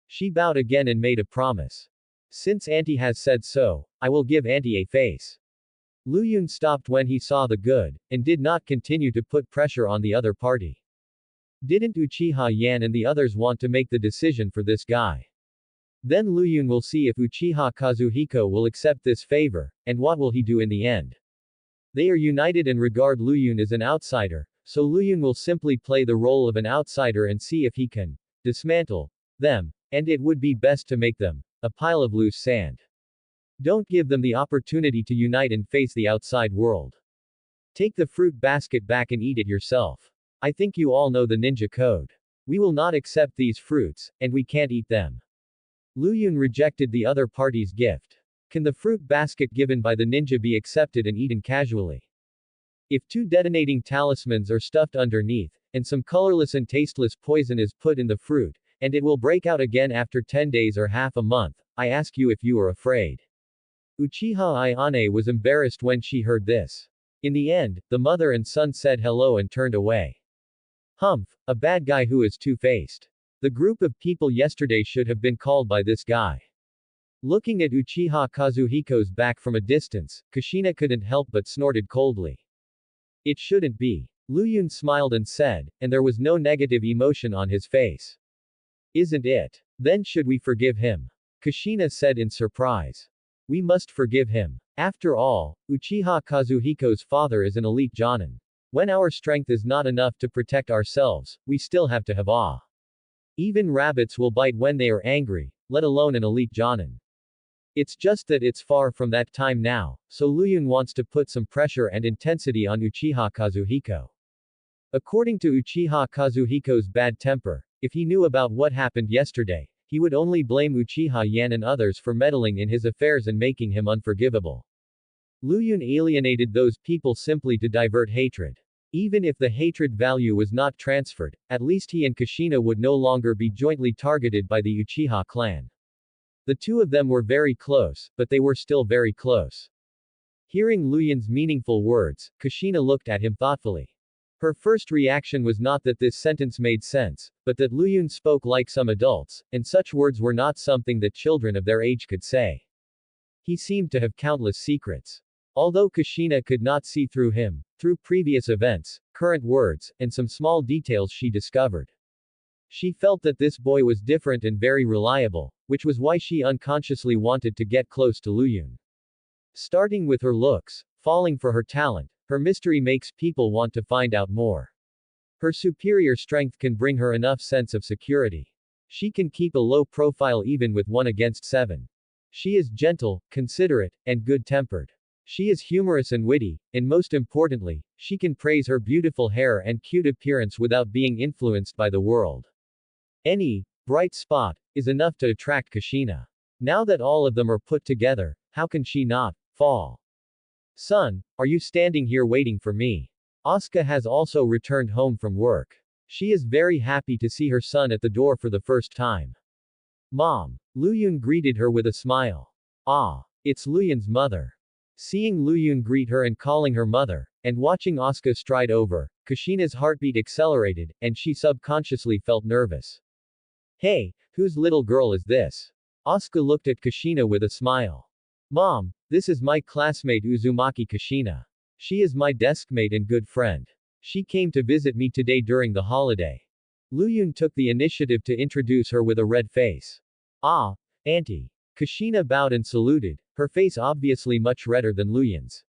She bowed again and made a promise. Since Auntie has said so, I will give Auntie a face. Luyun stopped when he saw the good, and did not continue to put pressure on the other party. Didn't Uchiha Yan and the others want to make the decision for this guy? Then Luyun will see if Uchiha Kazuhiko will accept this favor, and what will he do in the end. They are united and regard Luyun as an outsider, so Luyun will simply play the role of an outsider and see if he can dismantle them, and it would be best to make them a pile of loose sand. Don't give them the opportunity to unite and face the outside world. Take the fruit basket back and eat it yourself. I think you all know the ninja code. We will not accept these fruits, and we can't eat them. Luyun rejected the other party's gift. Can the fruit basket given by the ninja be accepted and eaten casually? If 2 detonating talismans are stuffed underneath, and some colorless and tasteless poison is put in the fruit, and it will break out again after 10 days or half a month, I ask you if you are afraid. Uchiha Ayane was embarrassed when she heard this. In the end, the mother and son said hello and turned away. Humph, a bad guy who is two-faced. The group of people yesterday should have been called by this guy. Looking at Uchiha Kazuhiko's back from a distance, Kushina couldn't help but snorted coldly. It shouldn't be. Luyun smiled and said, and there was no negative emotion on his face. Isn't it? Then should we forgive him? Kushina said in surprise. We must forgive him. After all, Uchiha Kazuhiko's father is an elite jonin. When our strength is not enough to protect ourselves, we still have to have awe. Even rabbits will bite when they are angry, let alone an elite jonin. It's just that it's far from that time now, so Luyun wants to put some pressure and intensity on Uchiha Kazuhiko. According to Uchiha Kazuhiko's bad temper, if he knew about what happened yesterday, he would only blame Uchiha Yan and others for meddling in his affairs and making him unforgivable. Luyun alienated those people simply to divert hatred. Even if the hatred value was not transferred, at least he and Kushina would no longer be jointly targeted by the Uchiha clan. The two of them were very close, but they were still very close. Hearing Luyun's meaningful words, Kushina looked at him thoughtfully. Her first reaction was not that this sentence made sense, but that Luyun spoke like some adults, and such words were not something that children of their age could say. He seemed to have countless secrets. Although Kushina could not see through him, through previous events, current words, and some small details she discovered. She felt that this boy was different and very reliable, which was why she unconsciously wanted to get close to Luyun. Starting with her looks, falling for her talent, her mystery makes people want to find out more. Her superior strength can bring her enough sense of security. She can keep a low profile even with 1 against 7. She is gentle, considerate, and good-tempered. She is humorous and witty, and most importantly, she can praise her beautiful hair and cute appearance without being influenced by the world. Any bright spot is enough to attract Kushina. Now that all of them are put together, how can she not fall? Son, are you standing here waiting for me? Asuka has also returned home from work. She is very happy to see her son at the door for the first time. Mom. Luyun greeted her with a smile. Ah, it's Luyun's mother. Seeing Luyun greet her and calling her mother, and watching Asuka stride over, Kushina's heartbeat accelerated, and she subconsciously felt nervous. Hey, whose little girl is this? Asuka looked at Kushina with a smile. Mom, this is my classmate Uzumaki Kushina. She is my deskmate and good friend. She came to visit me today during the holiday. Luyun took the initiative to introduce her with a red face. Ah, Auntie. Kushina bowed and saluted, her face obviously much redder than Luyun's.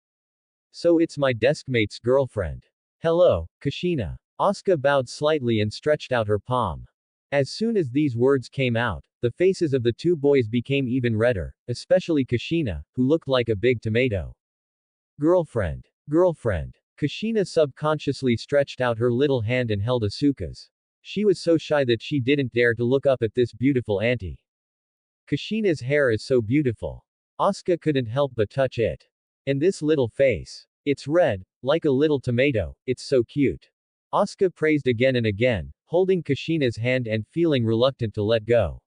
So it's my deskmate's girlfriend. Hello, Kushina. Asuka bowed slightly and stretched out her palm. As soon as these words came out, the faces of the two boys became even redder, especially Kushina, who looked like a big tomato. Girlfriend. Girlfriend. Kushina subconsciously stretched out her little hand and held Asuka's. She was so shy that she didn't dare to look up at this beautiful auntie. Kushina's hair is so beautiful. Asuka couldn't help but touch it. And this little face. It's red, like a little tomato, it's so cute. Asuka praised again and again, holding Kushina's hand and feeling reluctant to let go.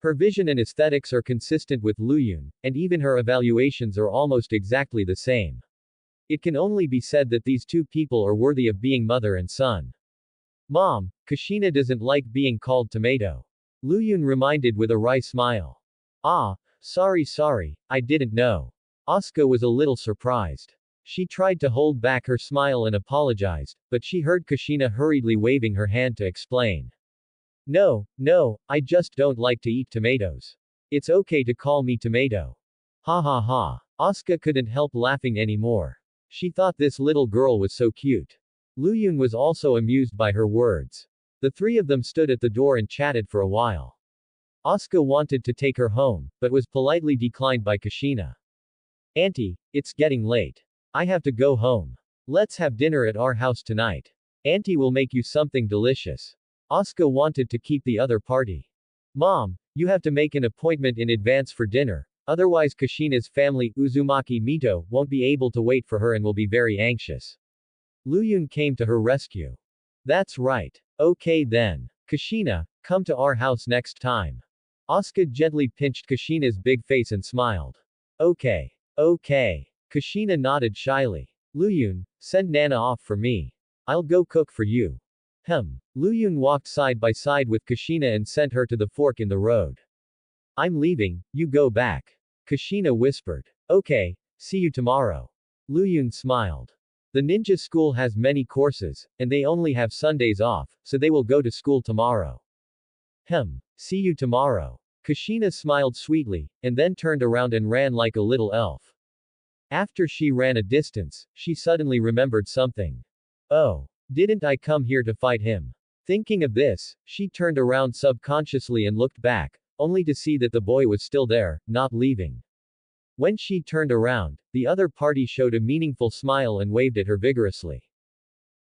Her vision and aesthetics are consistent with Luyun, and even her evaluations are almost exactly the same. It can only be said that these two people are worthy of being mother and son. Mom, Kushina doesn't like being called tomato. Luyun reminded with a wry smile. Ah, sorry, I didn't know. Asuka was a little surprised. She tried to hold back her smile and apologized, but she heard Kushina hurriedly waving her hand to explain. No, I just don't like to eat tomatoes. It's okay to call me tomato. Ha ha ha. Asuka couldn't help laughing anymore. She thought this little girl was so cute. Luyun was also amused by her words. The three of them stood at the door and chatted for a while. Asuka wanted to take her home, but was politely declined by Kushina. Auntie, it's getting late. I have to go home. Let's have dinner at our house tonight. Auntie will make you something delicious. Asuka wanted to keep the other party. Mom, you have to make an appointment in advance for dinner, otherwise Kushina's family, Uzumaki Mito, won't be able to wait for her and will be very anxious. Luyun came to her rescue. That's right. Okay then. Kushina, come to our house next time. Asuka gently pinched Kushina's big face and smiled. Okay. Kushina nodded shyly. Luyun, send Nana off for me. I'll go cook for you. Luyun walked side by side with Kushina and sent her to the fork in the road. I'm leaving, you go back. Kushina whispered. Okay, see you tomorrow. Luyun smiled. The ninja school has many courses, and they only have Sundays off, so they will go to school tomorrow. See you tomorrow. Kushina smiled sweetly, and then turned around and ran like a little elf. After she ran a distance, she suddenly remembered something. Oh, didn't I come here to fight him? Thinking of this, she turned around subconsciously and looked back, only to see that the boy was still there, not leaving. When she turned around, the other party showed a meaningful smile and waved at her vigorously.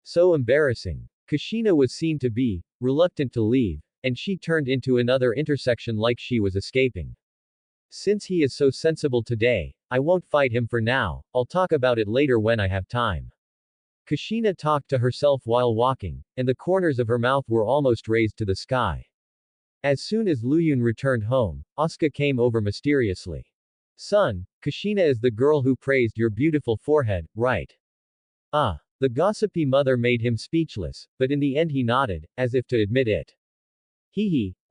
So embarrassing. Kushina was seen to be reluctant to leave, and she turned into another intersection like she was escaping. Since he is so sensible today, I won't fight him for now, I'll talk about it later when I have time. Kushina talked to herself while walking, and the corners of her mouth were almost raised to the sky. As soon as Luyun returned home, Asuka came over mysteriously. Son, Kushina is the girl who praised your beautiful forehead, right? The gossipy mother made him speechless, but in the end he nodded, as if to admit it.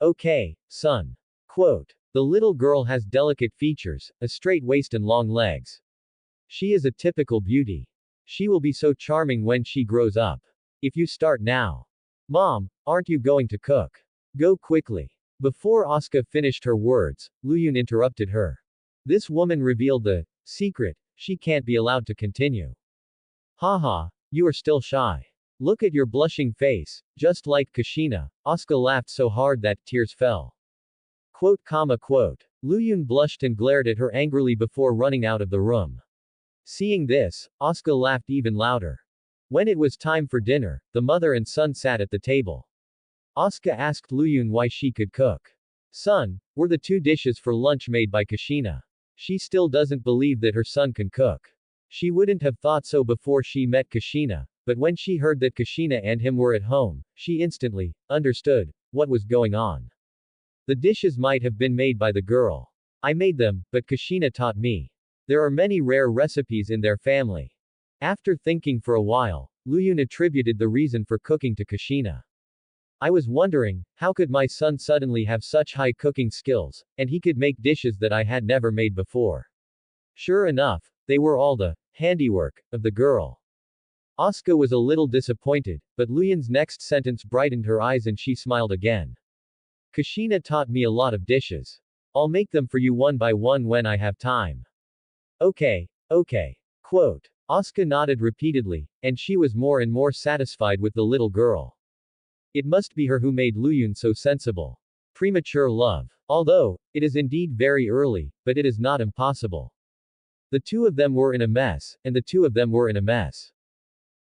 Okay, son. Quote. The little girl has delicate features, a straight waist and long legs. She is a typical beauty. She will be so charming when she grows up. If you start now. Mom, aren't you going to cook? Go quickly. Before Asuka finished her words, Luyun interrupted her. This woman revealed the secret, she can't be allowed to continue. Haha, you are still shy. Look at your blushing face, just like Kushina. Asuka laughed so hard that tears fell. Quote. Luyun blushed and glared at her angrily before running out of the room. Seeing this, Asuka laughed even louder. When it was time for dinner, the mother and son sat at the table. Asuka asked Luyun why she could cook. Son, were the two dishes for lunch made by Kushina. She still doesn't believe that her son can cook. She wouldn't have thought so before she met Kushina, but when she heard that Kushina and him were at home, she instantly understood what was going on. The dishes might have been made by the girl. I made them, but Kushina taught me. There are many rare recipes in their family. After thinking for a while, Luyun attributed the reason for cooking to Kushina. I was wondering, how could my son suddenly have such high cooking skills, and he could make dishes that I had never made before. Sure enough, they were all the handiwork of the girl. Asuka was a little disappointed, but Luyun's next sentence brightened her eyes and she smiled again. Kushina taught me a lot of dishes. I'll make them for you one by one when I have time. Okay. Quote. Asuka nodded repeatedly, and she was more and more satisfied with the little girl. It must be her who made Luyun so sensible. Premature love. Although, it is indeed very early, but it is not impossible. The two of them were in a mess, and the two of them were in a mess.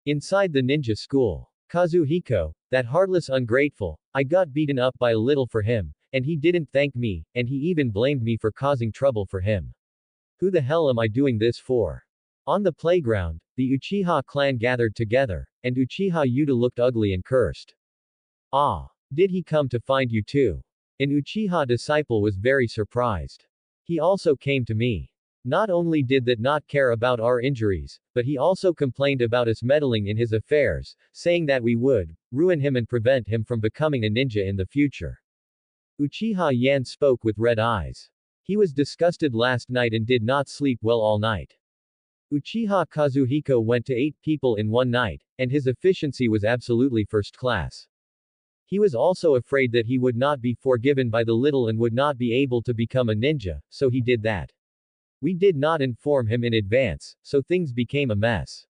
Inside the ninja school. Kazuhiko, that heartless ungrateful, I got beaten up by a little for him, and he didn't thank me, and he even blamed me for causing trouble for him. Who the hell am I doing this for? On the playground, the Uchiha clan gathered together, and Uchiha Yuta looked ugly and cursed. Did he come to find you too? An Uchiha disciple was very surprised. He also came to me. Not only did that not care about our injuries, but he also complained about us meddling in his affairs, saying that we would ruin him and prevent him from becoming a ninja in the future. Uchiha Yan spoke with red eyes. He was disgusted last night and did not sleep well all night. Uchiha Kazuhiko went to 8 people in one night, and his efficiency was absolutely first class. He was also afraid that he would not be forgiven by the little and would not be able to become a ninja, so he did that. We did not inform him in advance, so things became a mess.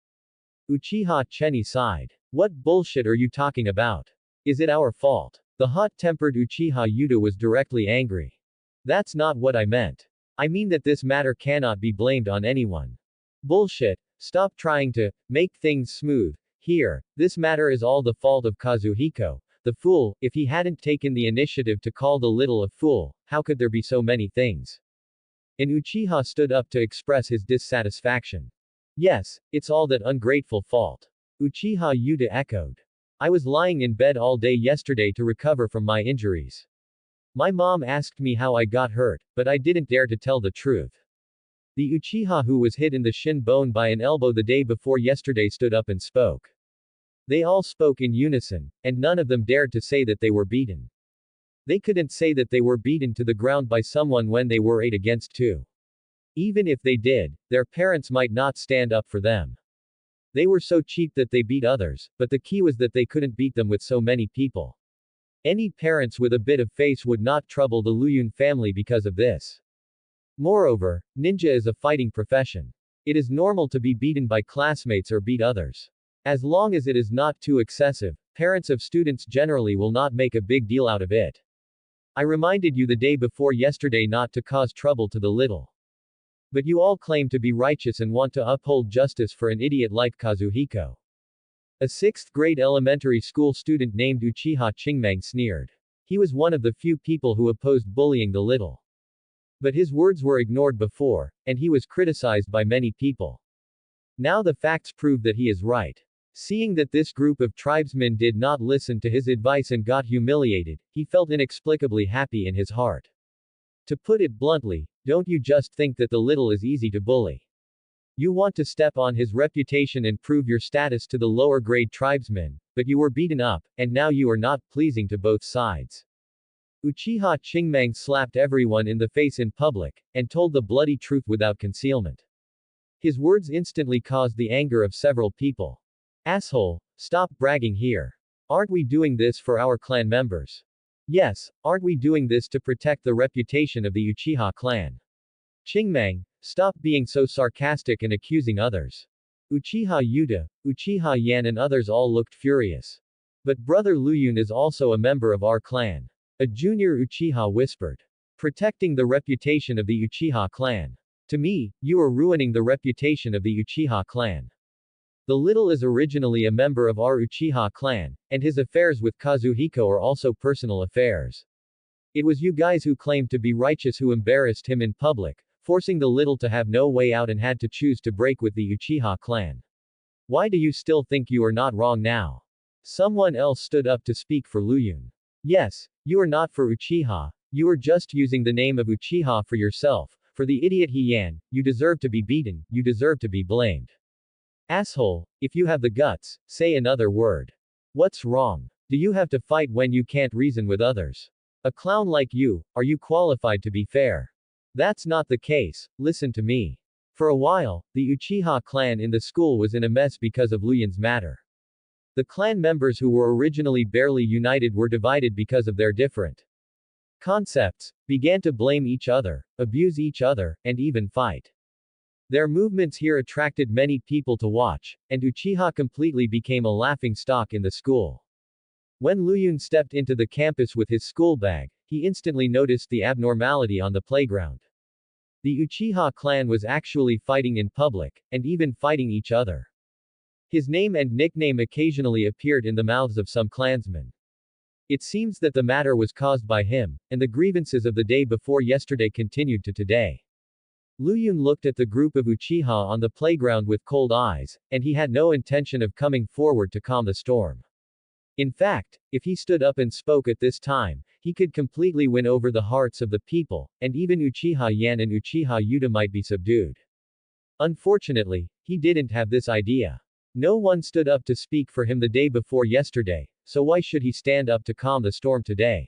Uchiha Cheni sighed. What bullshit are you talking about? Is it our fault? The hot-tempered Uchiha Yuta was directly angry. That's not what I meant. I mean that this matter cannot be blamed on anyone. Bullshit. Stop trying to make things smooth. Here, this matter is all the fault of Kazuhiko, the fool. If he hadn't taken the initiative to call the little a fool, how could there be so many things? And Uchiha stood up to express his dissatisfaction. Yes, it's all that ungrateful fault. Uchiha Yuta echoed. I was lying in bed all day yesterday to recover from my injuries. My mom asked me how I got hurt, but I didn't dare to tell the truth. The Uchiha who was hit in the shin bone by an elbow the day before yesterday stood up and spoke. They all spoke in unison, and none of them dared to say that they were beaten. They couldn't say that they were beaten to the ground by someone when they were 8 against 2. Even if they did, their parents might not stand up for them. They were so cheap that they beat others, but the key was that they couldn't beat them with so many people. Any parents with a bit of face would not trouble the Luyun family because of this. Moreover, ninja is a fighting profession. It is normal to be beaten by classmates or beat others. As long as it is not too excessive, parents of students generally will not make a big deal out of it. I reminded you the day before yesterday not to cause trouble to the little. But you all claim to be righteous and want to uphold justice for an idiot like Kazuhiko. A 6th grade elementary school student named Uchiha Chingmang sneered. He was one of the few people who opposed bullying the little. But his words were ignored before, and he was criticized by many people. Now the facts prove that he is right. Seeing that this group of tribesmen did not listen to his advice and got humiliated, he felt inexplicably happy in his heart. To put it bluntly, don't you just think that the little is easy to bully? You want to step on his reputation and prove your status to the lower grade tribesmen, but you were beaten up, and now you are not pleasing to both sides. Uchiha Chingmang slapped everyone in the face in public, and told the bloody truth without concealment. His words instantly caused the anger of several people. Asshole, stop bragging here. Aren't we doing this for our clan members? Yes, aren't we doing this to protect the reputation of the Uchiha clan? Chingmang, stop being so sarcastic and accusing others. Uchiha Yuta, Uchiha Yan and others all looked furious. But brother Luyun is also a member of our clan. A junior Uchiha whispered. Protecting the reputation of the Uchiha clan. To me, you are ruining the reputation of the Uchiha clan. The little is originally a member of our Uchiha clan, and his affairs with Kazuhiko are also personal affairs. It was you guys who claimed to be righteous who embarrassed him in public, forcing the little to have no way out and had to choose to break with the Uchiha clan. Why do you still think you are not wrong now? Someone else stood up to speak for Luyun. Yes, you are not for Uchiha, you are just using the name of Uchiha for yourself. For the idiot Heian, you deserve to be beaten, you deserve to be blamed. Asshole, if you have the guts, say another word. What's wrong? Do you have to fight when you can't reason with others? A clown like you, are you qualified to be fair? That's not the case, listen to me. For a while, the Uchiha clan in the school was in a mess because of Luyun's matter. The clan members who were originally barely united were divided because of their different concepts, began to blame each other, abuse each other, and even fight. Their movements here attracted many people to watch, and Uchiha completely became a laughingstock in the school. When Luyun stepped into the campus with his school bag, he instantly noticed the abnormality on the playground. The Uchiha clan was actually fighting in public, and even fighting each other. His name and nickname occasionally appeared in the mouths of some clansmen. It seems that the matter was caused by him, and the grievances of the day before yesterday continued to today. Luyun looked at the group of Uchiha on the playground with cold eyes, and he had no intention of coming forward to calm the storm. In fact, if he stood up and spoke at this time, he could completely win over the hearts of the people, and even Uchiha Yan and Uchiha Yuta might be subdued. Unfortunately, he didn't have this idea. No one stood up to speak for him the day before yesterday, so why should he stand up to calm the storm today?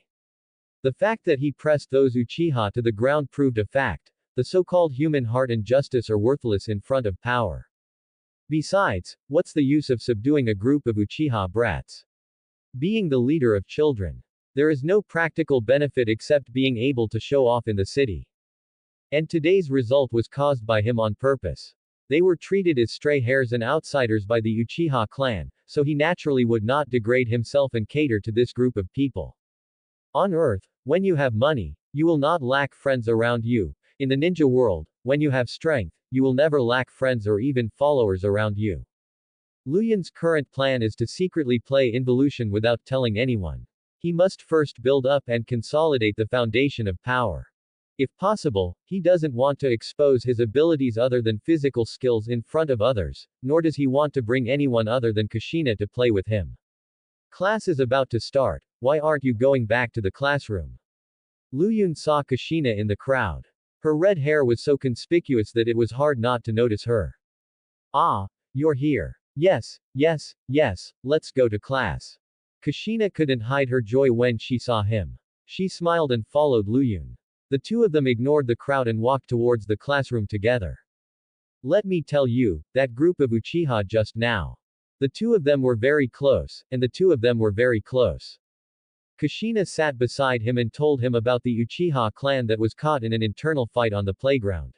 The fact that he pressed those Uchiha to the ground proved a fact. The so-called human heart and justice are worthless in front of power. Besides, what's the use of subduing a group of Uchiha brats? Being the leader of children. There is no practical benefit except being able to show off in the city. And today's result was caused by him on purpose. They were treated as stray hares and outsiders by the Uchiha clan, so he naturally would not degrade himself and cater to this group of people. On Earth, when you have money, you will not lack friends around you. In the ninja world, when you have strength, you will never lack friends or even followers around you. Luyun's current plan is to secretly play involution without telling anyone. He must first build up and consolidate the foundation of power. If possible, he doesn't want to expose his abilities other than physical skills in front of others, nor does he want to bring anyone other than Kushina to play with him. Class is about to start, why aren't you going back to the classroom? Luyun saw Kushina in the crowd. Her red hair was so conspicuous that it was hard not to notice her. Ah, you're here. Yes, yes, yes, let's go to class. Kushina couldn't hide her joy when she saw him. She smiled and followed Luyun. The two of them ignored the crowd and walked towards the classroom together. Let me tell you, that group of Uchiha just now. The two of them were very close, and the two of them were very close. Kushina sat beside him and told him about the Uchiha clan that was caught in an internal fight on the playground.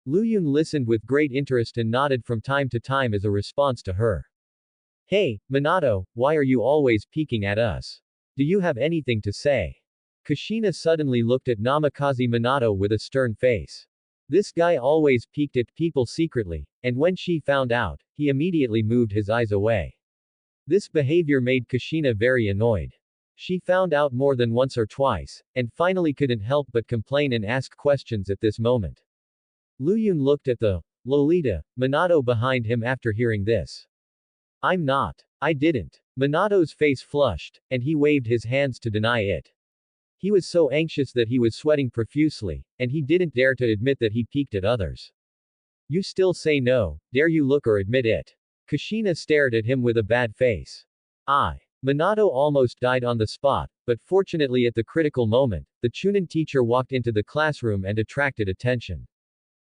Luyun listened with great interest and nodded from time to time as a response to her. Hey, Minato, why are you always peeking at us? Do you have anything to say? Kushina suddenly looked at Namikaze Minato with a stern face. This guy always peeked at people secretly, and when she found out, he immediately moved his eyes away. This behavior made Kushina very annoyed. She found out more than once or twice, and finally couldn't help but complain and ask questions at this moment. Luyun looked at the Lolita, Minato behind him after hearing this. I'm not. I didn't. Minato's face flushed, and he waved his hands to deny it. He was so anxious that he was sweating profusely, and he didn't dare to admit that he peeked at others. You still say no, dare you look or admit it? Kushina stared at him with a bad face. Minato almost died on the spot, but fortunately at the critical moment, the Chunin teacher walked into the classroom and attracted attention.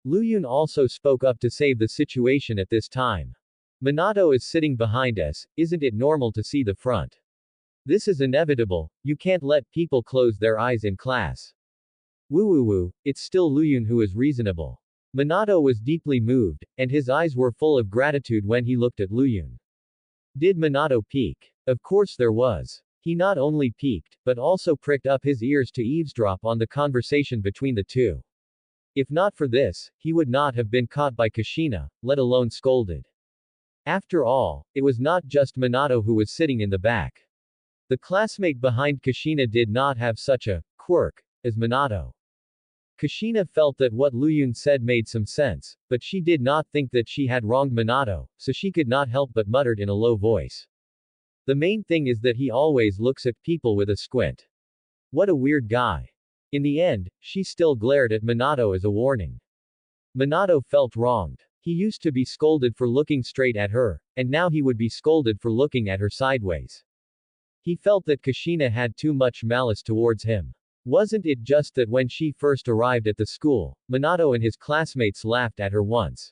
Luyun also spoke up to save the situation at this time. Minato is sitting behind us, isn't it normal to see the front? This is inevitable, you can't let people close their eyes in class. Woo, it's still Luyun who is reasonable. Minato was deeply moved, and his eyes were full of gratitude when he looked at Luyun. Did Minato peek? Of course there was. He not only peeked, but also pricked up his ears to eavesdrop on the conversation between the two. If not for this, he would not have been caught by Kushina, let alone scolded. After all, it was not just Minato who was sitting in the back. The classmate behind Kushina did not have such a quirk as Minato. Kushina felt that what Luyun said made some sense, but she did not think that she had wronged Minato, so she could not help but muttered in a low voice. The main thing is that he always looks at people with a squint. What a weird guy. In the end, she still glared at Minato as a warning. Minato felt wronged. He used to be scolded for looking straight at her, and now he would be scolded for looking at her sideways. He felt that Kushina had too much malice towards him. Wasn't it just that when she first arrived at the school, Minato and his classmates laughed at her once?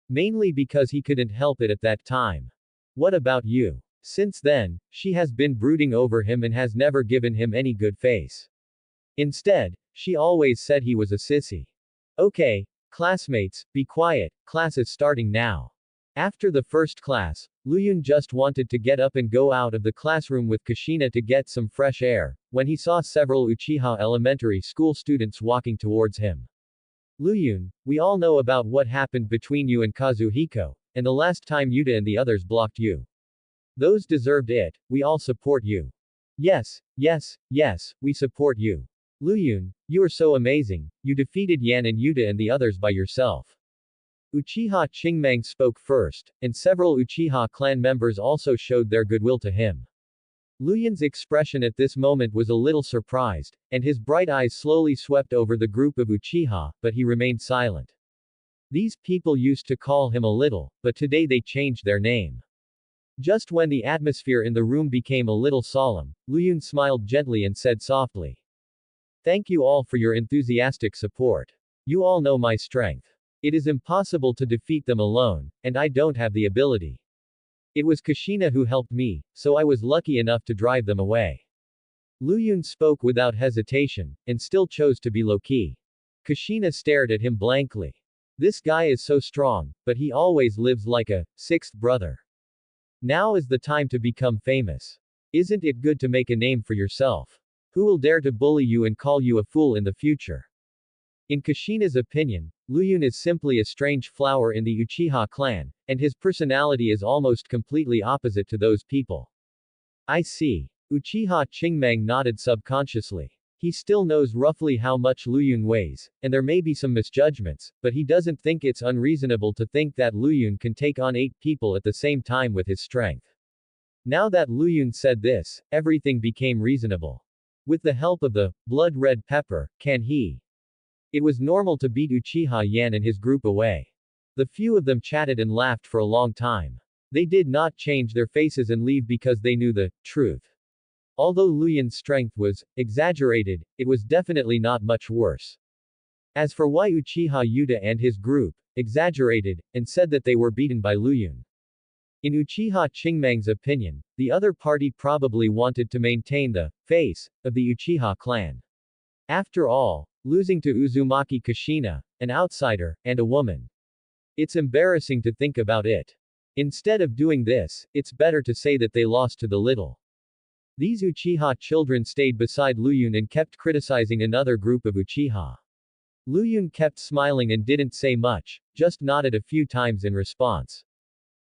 Mainly because he couldn't help it at that time. What about you? Since then, she has been brooding over him and has never given him any good face. Instead, she always said he was a sissy. Okay, classmates, be quiet, class is starting now. After the first class, Luyun just wanted to get up and go out of the classroom with Kushina to get some fresh air, when he saw several Uchiha elementary school students walking towards him. Luyun, we all know about what happened between you and Kazuhiko, and the last time Yuta and the others blocked you. Those deserved it, we all support you. Yes, we support you. Luyun, you are so amazing, you defeated Yan and Yuta and the others by yourself. Uchiha Chingmang spoke first, and several Uchiha clan members also showed their goodwill to him. Luyun's expression at this moment was a little surprised, and his bright eyes slowly swept over the group of Uchiha, but he remained silent. These people used to call him a little, but today they changed their name. Just when the atmosphere in the room became a little solemn, Luyun smiled gently and said softly, "Thank you all for your enthusiastic support. You all know my strength. It is impossible to defeat them alone, and I don't have the ability. It was Kushina who helped me, so I was lucky enough to drive them away." Luyun spoke without hesitation, and still chose to be low-key. Kushina stared at him blankly. This guy is so strong, but he always lives like a sixth brother. Now is the time to become famous. Isn't it good to make a name for yourself? Who will dare to bully you and call you a fool in the future? In Kushina's opinion, Luyun is simply a strange flower in the Uchiha clan, and his personality is almost completely opposite to those people. I see. Uchiha Qingmeng nodded subconsciously. He still knows roughly how much Luyun weighs, and there may be some misjudgments, but he doesn't think it's unreasonable to think that Luyun can take on 8 people at the same time with his strength. Now that Luyun said this, everything became reasonable. With the help of the blood-red pepper, can he? It was normal to beat Uchiha Yan and his group away. The few of them chatted and laughed for a long time. They did not change their faces and leave because they knew the truth. Although Luyun's strength was exaggerated, it was definitely not much worse. As for why Uchiha Yuta and his group exaggerated, and said that they were beaten by Luyun. In Uchiha Qingmeng's opinion, the other party probably wanted to maintain the face of the Uchiha clan. After all, losing to Uzumaki Kushina, an outsider, and a woman. It's embarrassing to think about it. Instead of doing this, it's better to say that they lost to the little. These Uchiha children stayed beside Luyun and kept criticizing another group of Uchiha. Luyun kept smiling and didn't say much, just nodded a few times in response.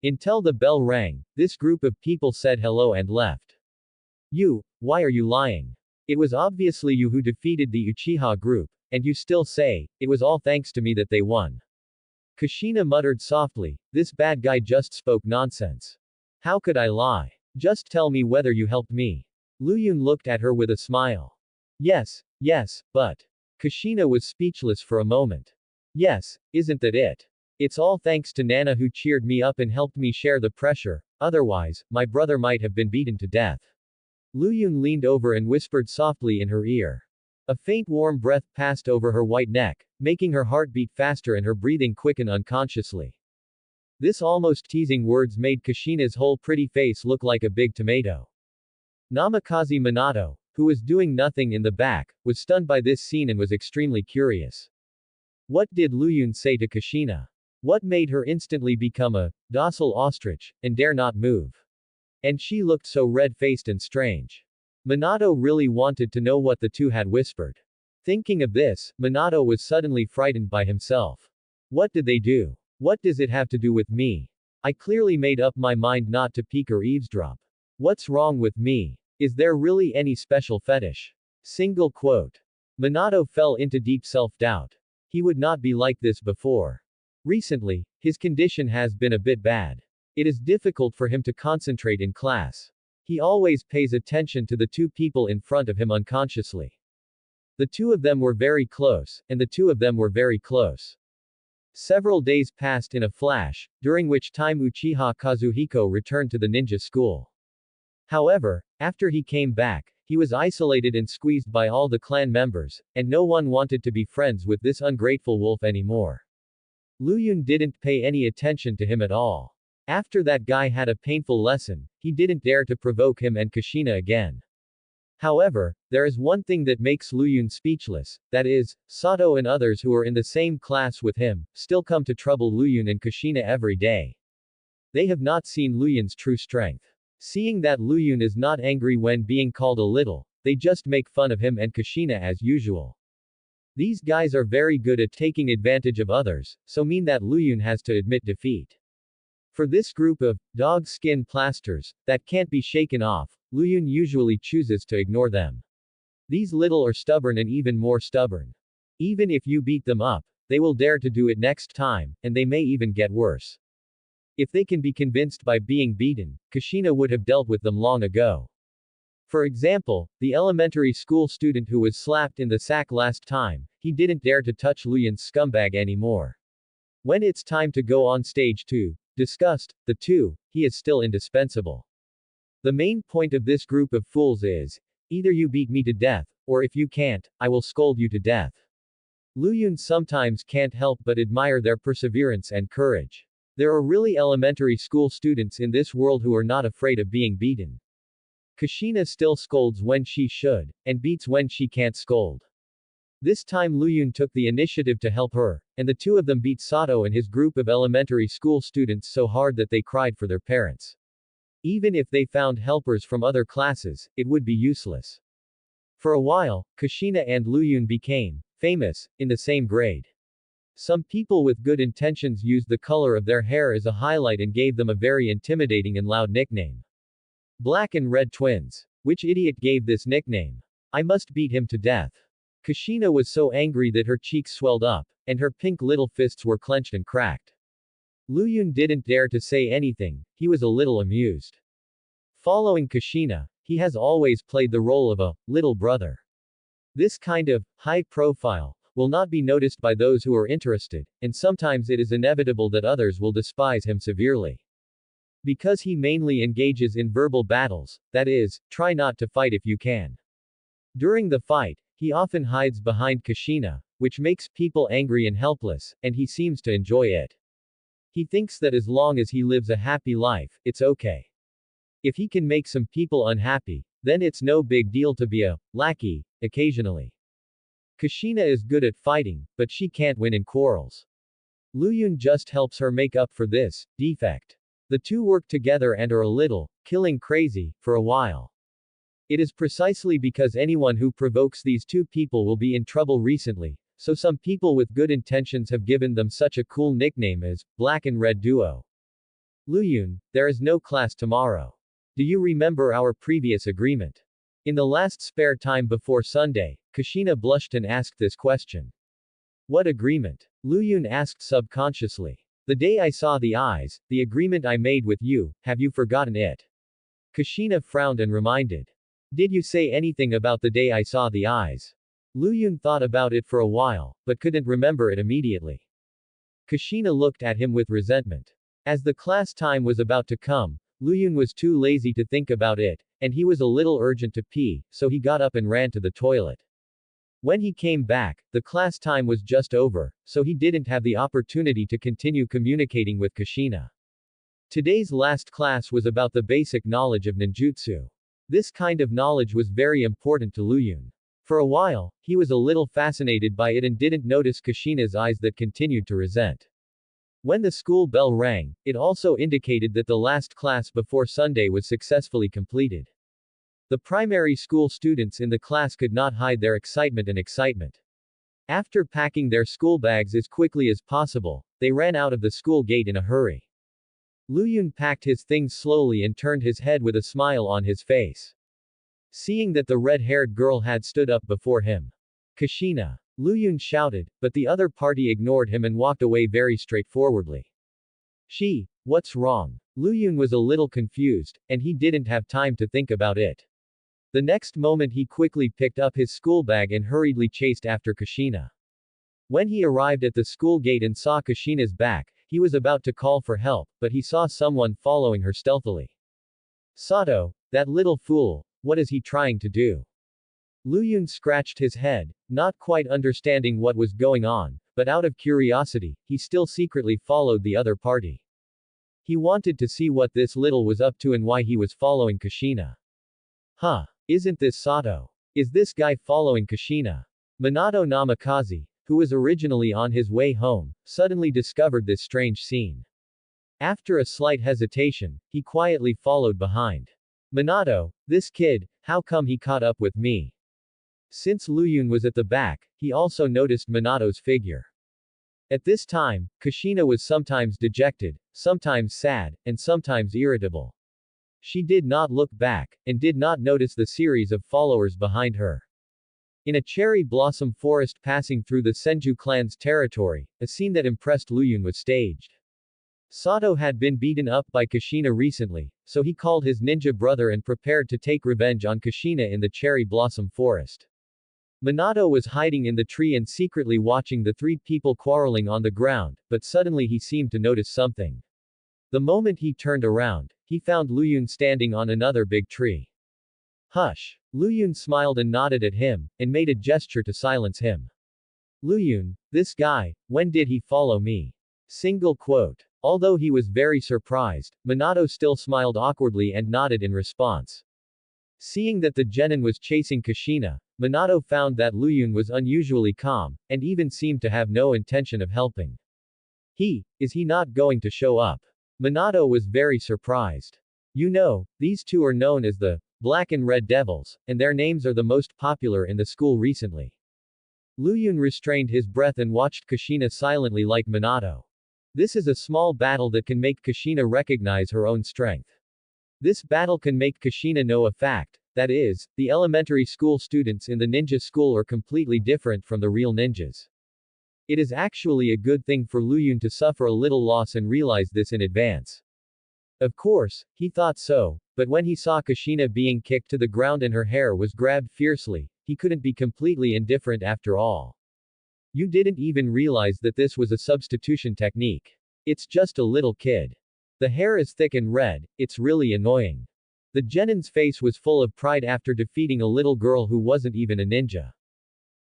Until the bell rang, this group of people said hello and left. Why are you lying? It was obviously you who defeated the Uchiha group, and you still say, it was all thanks to me that they won. Kushina muttered softly, this bad guy just spoke nonsense. How could I lie? Just tell me whether you helped me. Luyun looked at her with a smile. Yes, but. Kushina was speechless for a moment. Yes, isn't that it? It's all thanks to Nana who cheered me up and helped me share the pressure, otherwise, my brother might have been beaten to death. Luyun leaned over and whispered softly in her ear. A faint warm breath passed over her white neck, making her heart beat faster and her breathing quicken unconsciously. This almost teasing words made Kushina's whole pretty face look like a big tomato. Namikaze Minato, who was doing nothing in the back, was stunned by this scene and was extremely curious. What did Luyun say to Kushina? What made her instantly become a docile ostrich, and dare not move? And she looked so red-faced and strange. Minato really wanted to know what the two had whispered. Thinking of this, Minato was suddenly frightened by himself. What did they do? What does it have to do with me? I clearly made up my mind not to peek or eavesdrop. What's wrong with me? Is there really any special fetish? Single quote. Minato fell into deep self-doubt. He would not be like this before. Recently, his condition has been a bit bad. It is difficult for him to concentrate in class. He always pays attention to the two people in front of him unconsciously. The two of them were very close, and the two of them were very close. Several days passed in a flash, during which time Uchiha Kazuhiko returned to the ninja school. However, after he came back, he was isolated and squeezed by all the clan members, and no one wanted to be friends with this ungrateful wolf anymore. Luyun didn't pay any attention to him at all. After that guy had a painful lesson, he didn't dare to provoke him and Kushina again. However, there is one thing that makes Luyun speechless, that is, Sato and others who are in the same class with him, still come to trouble Luyun and Kushina every day. They have not seen Luyun's true strength. Seeing that Luyun is not angry when being called a little, they just make fun of him and Kushina as usual. These guys are very good at taking advantage of others, so mean that Luyun has to admit defeat. For this group of dog skin plasters that can't be shaken off, Luyun usually chooses to ignore them. These little are stubborn and even more stubborn. Even if you beat them up, they will dare to do it next time, and they may even get worse. If they can be convinced by being beaten, Kushina would have dealt with them long ago. For example, the elementary school student who was slapped in the sack last time, he didn't dare to touch Luyun's scumbag anymore. When it's time to go on stage to discuss the two, he is still indispensable. The main point of this group of fools is, either you beat me to death, or if you can't, I will scold you to death. Luyun sometimes can't help but admire their perseverance and courage. There are really elementary school students in this world who are not afraid of being beaten. Kushina still scolds when she should, and beats when she can't scold. This time Luyun took the initiative to help her, and the two of them beat Sato and his group of elementary school students so hard that they cried for their parents. Even if they found helpers from other classes, it would be useless. For a while, Kushina and Luyun became famous in the same grade. Some people with good intentions used the color of their hair as a highlight and gave them a very intimidating and loud nickname. Black and Red Twins. Which idiot gave this nickname? I must beat him to death. Kushina was so angry that her cheeks swelled up, and her pink little fists were clenched and cracked. Luyun didn't dare to say anything, he was a little amused. Following Kushina, he has always played the role of a little brother. This kind of high profile will not be noticed by those who are interested, and sometimes it is inevitable that others will despise him severely. Because he mainly engages in verbal battles, that is, try not to fight if you can. During the fight, he often hides behind Kushina, which makes people angry and helpless, and he seems to enjoy it. He thinks that as long as he lives a happy life, it's okay. If he can make some people unhappy, then it's no big deal to be a lackey, occasionally. Kushina is good at fighting, but she can't win in quarrels. Luyun just helps her make up for this defect. The two work together and are a little killing crazy for a while. It is precisely because anyone who provokes these two people will be in trouble recently, so some people with good intentions have given them such a cool nickname as Black and Red Duo. Luyun, there is no class tomorrow. Do you remember our previous agreement? In the last spare time before Sunday, Kushina blushed and asked this question. What agreement? Luyun asked subconsciously. The day I saw the eyes, the agreement I made with you, have you forgotten it? Kushina frowned and reminded. Did you say anything about the day I saw the eyes? Luyun thought about it for a while, but couldn't remember it immediately. Kushina looked at him with resentment. As the class time was about to come, Luyun was too lazy to think about it, and he was a little urgent to pee, so he got up and ran to the toilet. When he came back, the class time was just over, so he didn't have the opportunity to continue communicating with Kushina. Today's last class was about the basic knowledge of ninjutsu. This kind of knowledge was very important to Luyun. For a while, he was a little fascinated by it and didn't notice Kushina's eyes that continued to resent. When the school bell rang, it also indicated that the last class before Sunday was successfully completed. The primary school students in the class could not hide their excitement. After packing their school bags as quickly as possible, they ran out of the school gate in a hurry. Luyun packed his things slowly and turned his head with a smile on his face. Seeing that the red-haired girl had stood up before him. Kushina. Luyun shouted, but the other party ignored him and walked away very straightforwardly. What's wrong? Luyun was a little confused, and he didn't have time to think about it. The next moment he quickly picked up his school bag and hurriedly chased after Kushina. When he arrived at the school gate and saw Kushina's back, he was about to call for help, but he saw someone following her stealthily. Sato, that little fool, what is he trying to do? Luyun scratched his head, not quite understanding what was going on, but out of curiosity, he still secretly followed the other party. He wanted to see what this little was up to and why he was following Kushina. Isn't this Sato? Is this guy following Kushina? Minato Namikaze, who was originally on his way home, suddenly discovered this strange scene. After a slight hesitation, he quietly followed behind. Minato, this kid, how come he caught up with me? Since Luyun was at the back, he also noticed Minato's figure. At this time, Kushina was sometimes dejected, sometimes sad, and sometimes irritable. She did not look back, and did not notice the series of followers behind her. In a cherry blossom forest passing through the Senju clan's territory, a scene that impressed Luyun was staged. Sato had been beaten up by Kushina recently, so he called his ninja brother and prepared to take revenge on Kushina in the cherry blossom forest. Minato was hiding in the tree and secretly watching the three people quarreling on the ground, but suddenly he seemed to notice something. The moment he turned around, he found Luyun standing on another big tree. Hush! Luyun smiled and nodded at him, and made a gesture to silence him. Luyun, this guy, when did he follow me? Single quote. Although he was very surprised, Minato still smiled awkwardly and nodded in response. Seeing that the genin was chasing Kushina, Minato found that Luyun was unusually calm, and even seemed to have no intention of helping. Is he not going to show up? Minato was very surprised. You know, these two are known as the Black and Red Devils, and their names are the most popular in the school recently. Luyun restrained his breath and watched Kushina silently like Minato. This is a small battle that can make Kushina recognize her own strength. This battle can make Kushina know a fact, that is, the elementary school students in the ninja school are completely different from the real ninjas. It is actually a good thing for Luyun to suffer a little loss and realize this in advance. Of course, he thought so, but when he saw Kushina being kicked to the ground and her hair was grabbed fiercely, he couldn't be completely indifferent after all. You didn't even realize that this was a substitution technique. It's just a little kid. The hair is thick and red, it's really annoying. The genin's face was full of pride after defeating a little girl who wasn't even a ninja.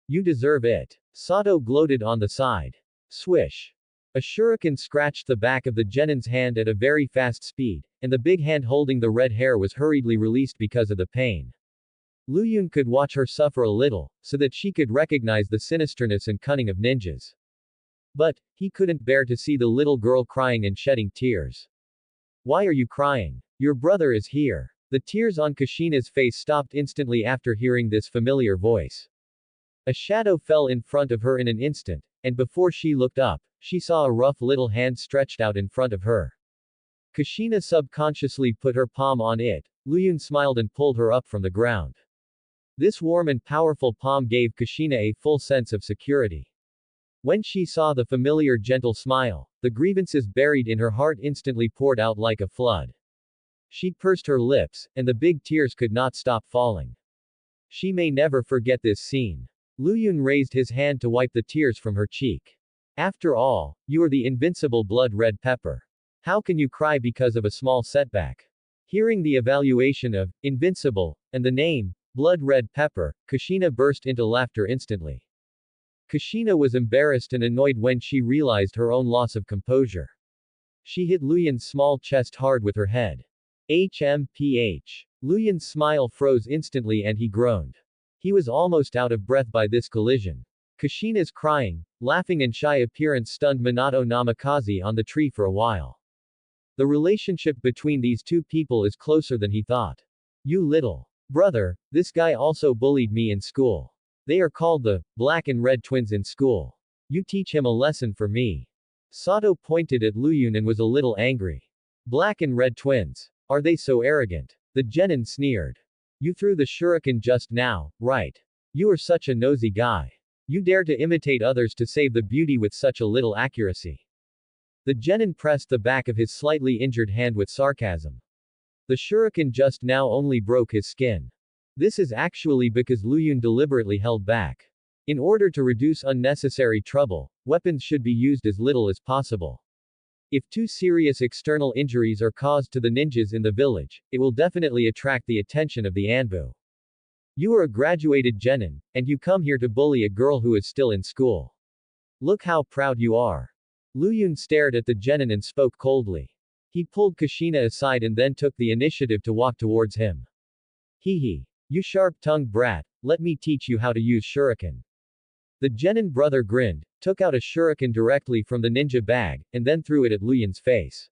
You deserve it. Sato gloated on the side. Swish. A shuriken scratched the back of the genin's hand at a very fast speed, and the big hand holding the red hair was hurriedly released because of the pain. Luyun could watch her suffer a little, so that she could recognize the sinisterness and cunning of ninjas. But, he couldn't bear to see the little girl crying and shedding tears. Why are you crying? Your brother is here. The tears on Kushina's face stopped instantly after hearing this familiar voice. A shadow fell in front of her in an instant, and before she looked up, she saw a rough little hand stretched out in front of her. Kushina subconsciously put her palm on it. Luyun smiled and pulled her up from the ground. This warm and powerful palm gave Kushina a full sense of security. When she saw the familiar gentle smile, the grievances buried in her heart instantly poured out like a flood. She pursed her lips, and the big tears could not stop falling. She may never forget this scene. Luyun raised his hand to wipe the tears from her cheek. After all, you are the invincible blood-red pepper. How can you cry because of a small setback? Hearing the evaluation of invincible and the name blood-red pepper, Kushina burst into laughter instantly. Kushina was embarrassed and annoyed when she realized her own loss of composure. She hit Luyun's small chest hard with her head. HMPH. Luyun's smile froze instantly and he groaned. He was almost out of breath by this collision. Kushina's crying, laughing and shy appearance stunned Minato Namikaze on the tree for a while. The relationship between these two people is closer than he thought. You little brother, this guy also bullied me in school. They are called the Black and Red Twins in school. You teach him a lesson for me. Sato pointed at Luyun and was a little angry. Black and Red Twins. Are they so arrogant? The genin sneered. You threw the shuriken just now, right? You are such a nosy guy. You dare to imitate others to save the beauty with such a little accuracy. The genin pressed the back of his slightly injured hand with sarcasm. The shuriken just now only broke his skin. This is actually because Luyun deliberately held back. In order to reduce unnecessary trouble, weapons should be used as little as possible. If too serious external injuries are caused to the ninjas in the village, it will definitely attract the attention of the Anbu. You are a graduated genin, and you come here to bully a girl who is still in school. Look how proud you are. Luyun stared at the genin and spoke coldly. He pulled Kushina aside and then took the initiative to walk towards him. Hee. You sharp-tongued brat, let me teach you how to use shuriken. The genin brother grinned, took out a shuriken directly from the ninja bag, and then threw it at Luyun's face.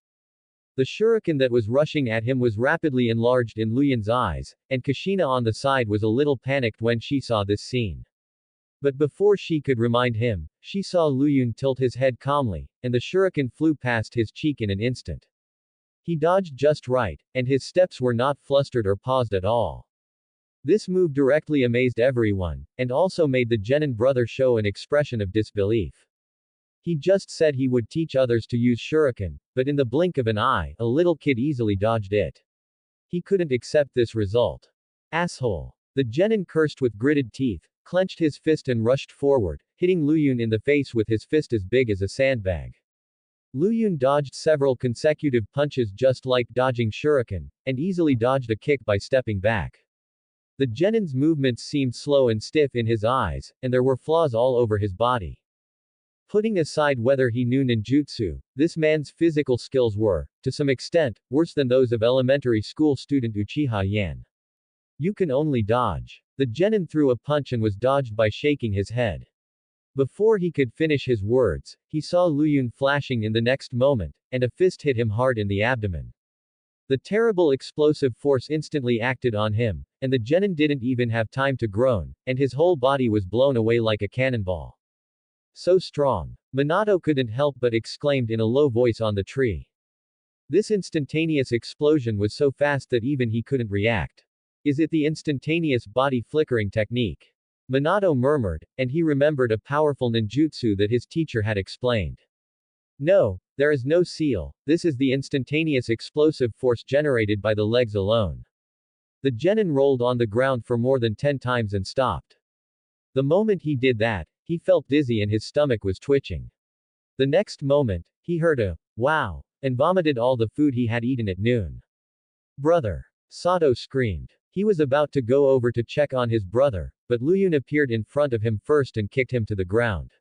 The shuriken that was rushing at him was rapidly enlarged in Luyun's eyes, and Kushina on the side was a little panicked when she saw this scene. But before she could remind him, she saw Luyun tilt his head calmly, and the shuriken flew past his cheek in an instant. He dodged just right, and his steps were not flustered or paused at all. This move directly amazed everyone, and also made the genin brother show an expression of disbelief. He just said he would teach others to use shuriken, but in the blink of an eye, a little kid easily dodged it. He couldn't accept this result. Asshole. The genin cursed with gritted teeth, clenched his fist and rushed forward, hitting Luyun in the face with his fist as big as a sandbag. Luyun dodged several consecutive punches just like dodging shuriken, and easily dodged a kick by stepping back. The genin's movements seemed slow and stiff in his eyes, and there were flaws all over his body. Putting aside whether he knew ninjutsu, this man's physical skills were, to some extent, worse than those of elementary school student Uchiha Yan. You can only dodge. The genin threw a punch and was dodged by shaking his head. Before he could finish his words, he saw Luyun flashing in the next moment, and a fist hit him hard in the abdomen. The terrible explosive force instantly acted on him, and the genin didn't even have time to groan, and his whole body was blown away like a cannonball. So strong. Minato couldn't help but exclaimed in a low voice on the tree. This instantaneous explosion was so fast that even he couldn't react. Is it the instantaneous body flickering technique? Minato murmured, and he remembered a powerful ninjutsu that his teacher had explained. No, there is no seal, this is the instantaneous explosive force generated by the legs alone. The genin rolled on the ground for more than 10 times and stopped. The moment he did that, he felt dizzy and his stomach was twitching. The next moment, he heard a wow, and vomited all the food he had eaten at noon. Brother! Sato screamed. He was about to go over to check on his brother, but Luyun appeared in front of him first and kicked him to the ground.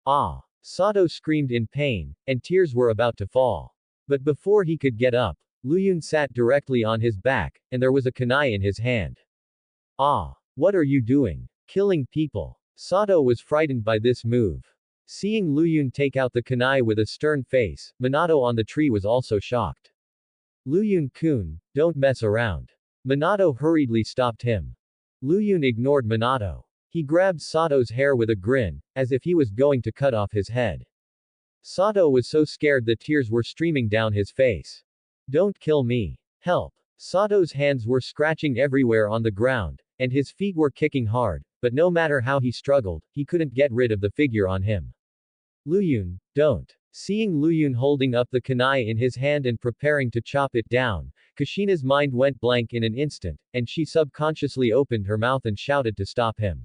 Ah! Sato screamed in pain, and tears were about to fall. But before he could get up, Luyun sat directly on his back, and there was a kunai in his hand. Ah! What are you doing? Killing people. Sato was frightened by this move. Seeing Luyun take out the kunai with a stern face, Minato on the tree was also shocked. Luyun-kun, don't mess around. Minato hurriedly stopped him. Luyun ignored Minato. He grabbed Sato's hair with a grin, as if he was going to cut off his head. Sato was so scared that tears were streaming down his face. Don't kill me. Help. Sato's hands were scratching everywhere on the ground, and his feet were kicking hard, but no matter how he struggled, he couldn't get rid of the figure on him. Luyun, don't. Seeing Luyun holding up the kunai in his hand and preparing to chop it down, Kushina's mind went blank in an instant, and she subconsciously opened her mouth and shouted to stop him.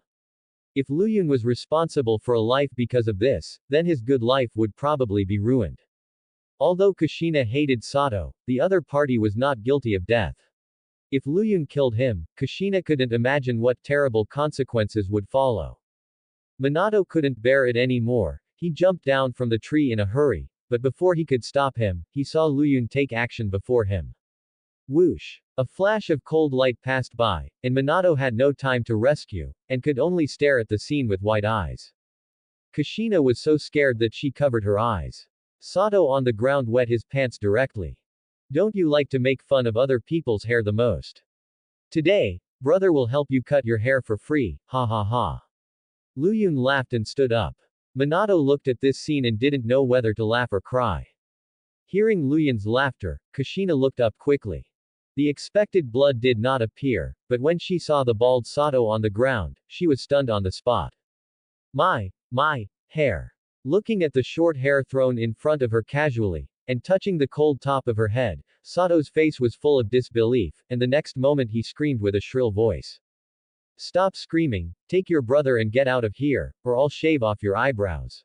If Luyun was responsible for a life because of this, then his good life would probably be ruined. Although Kushina hated Sato, the other party was not guilty of death. If Luyun killed him, Kushina couldn't imagine what terrible consequences would follow. Minato couldn't bear it anymore. He jumped down from the tree in a hurry, but before he could stop him, he saw Luyun take action before him. Whoosh! A flash of cold light passed by, and Minato had no time to rescue, and could only stare at the scene with wide eyes. Kushina was so scared that she covered her eyes. Sato on the ground wet his pants directly. Don't you like to make fun of other people's hair the most? Today, brother will help you cut your hair for free, ha ha ha. Luyun laughed and stood up. Minato looked at this scene and didn't know whether to laugh or cry. Hearing Luyun's laughter, Kushina looked up quickly. The expected blood did not appear, but when she saw the bald Sato on the ground, she was stunned on the spot. My hair. Looking at the short hair thrown in front of her casually, and touching the cold top of her head, Sato's face was full of disbelief, and the next moment he screamed with a shrill voice. Stop screaming, take your brother and get out of here, or I'll shave off your eyebrows.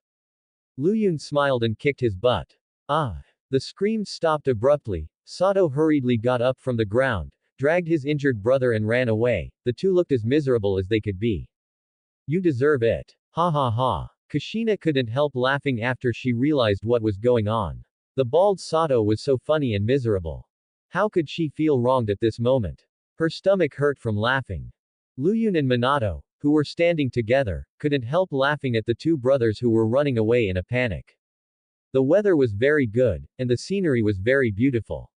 Luyun smiled and kicked his butt. Ah! The screams stopped abruptly. Sato hurriedly got up from the ground, dragged his injured brother and ran away. The two looked as miserable as they could be. You deserve it. Ha ha ha. Kushina couldn't help laughing after she realized what was going on. The bald Sato was so funny and miserable. How could she feel wronged at this moment? Her stomach hurt from laughing. Luyun and Minato, who were standing together, couldn't help laughing at the two brothers who were running away in a panic. The weather was very good, and the scenery was very beautiful.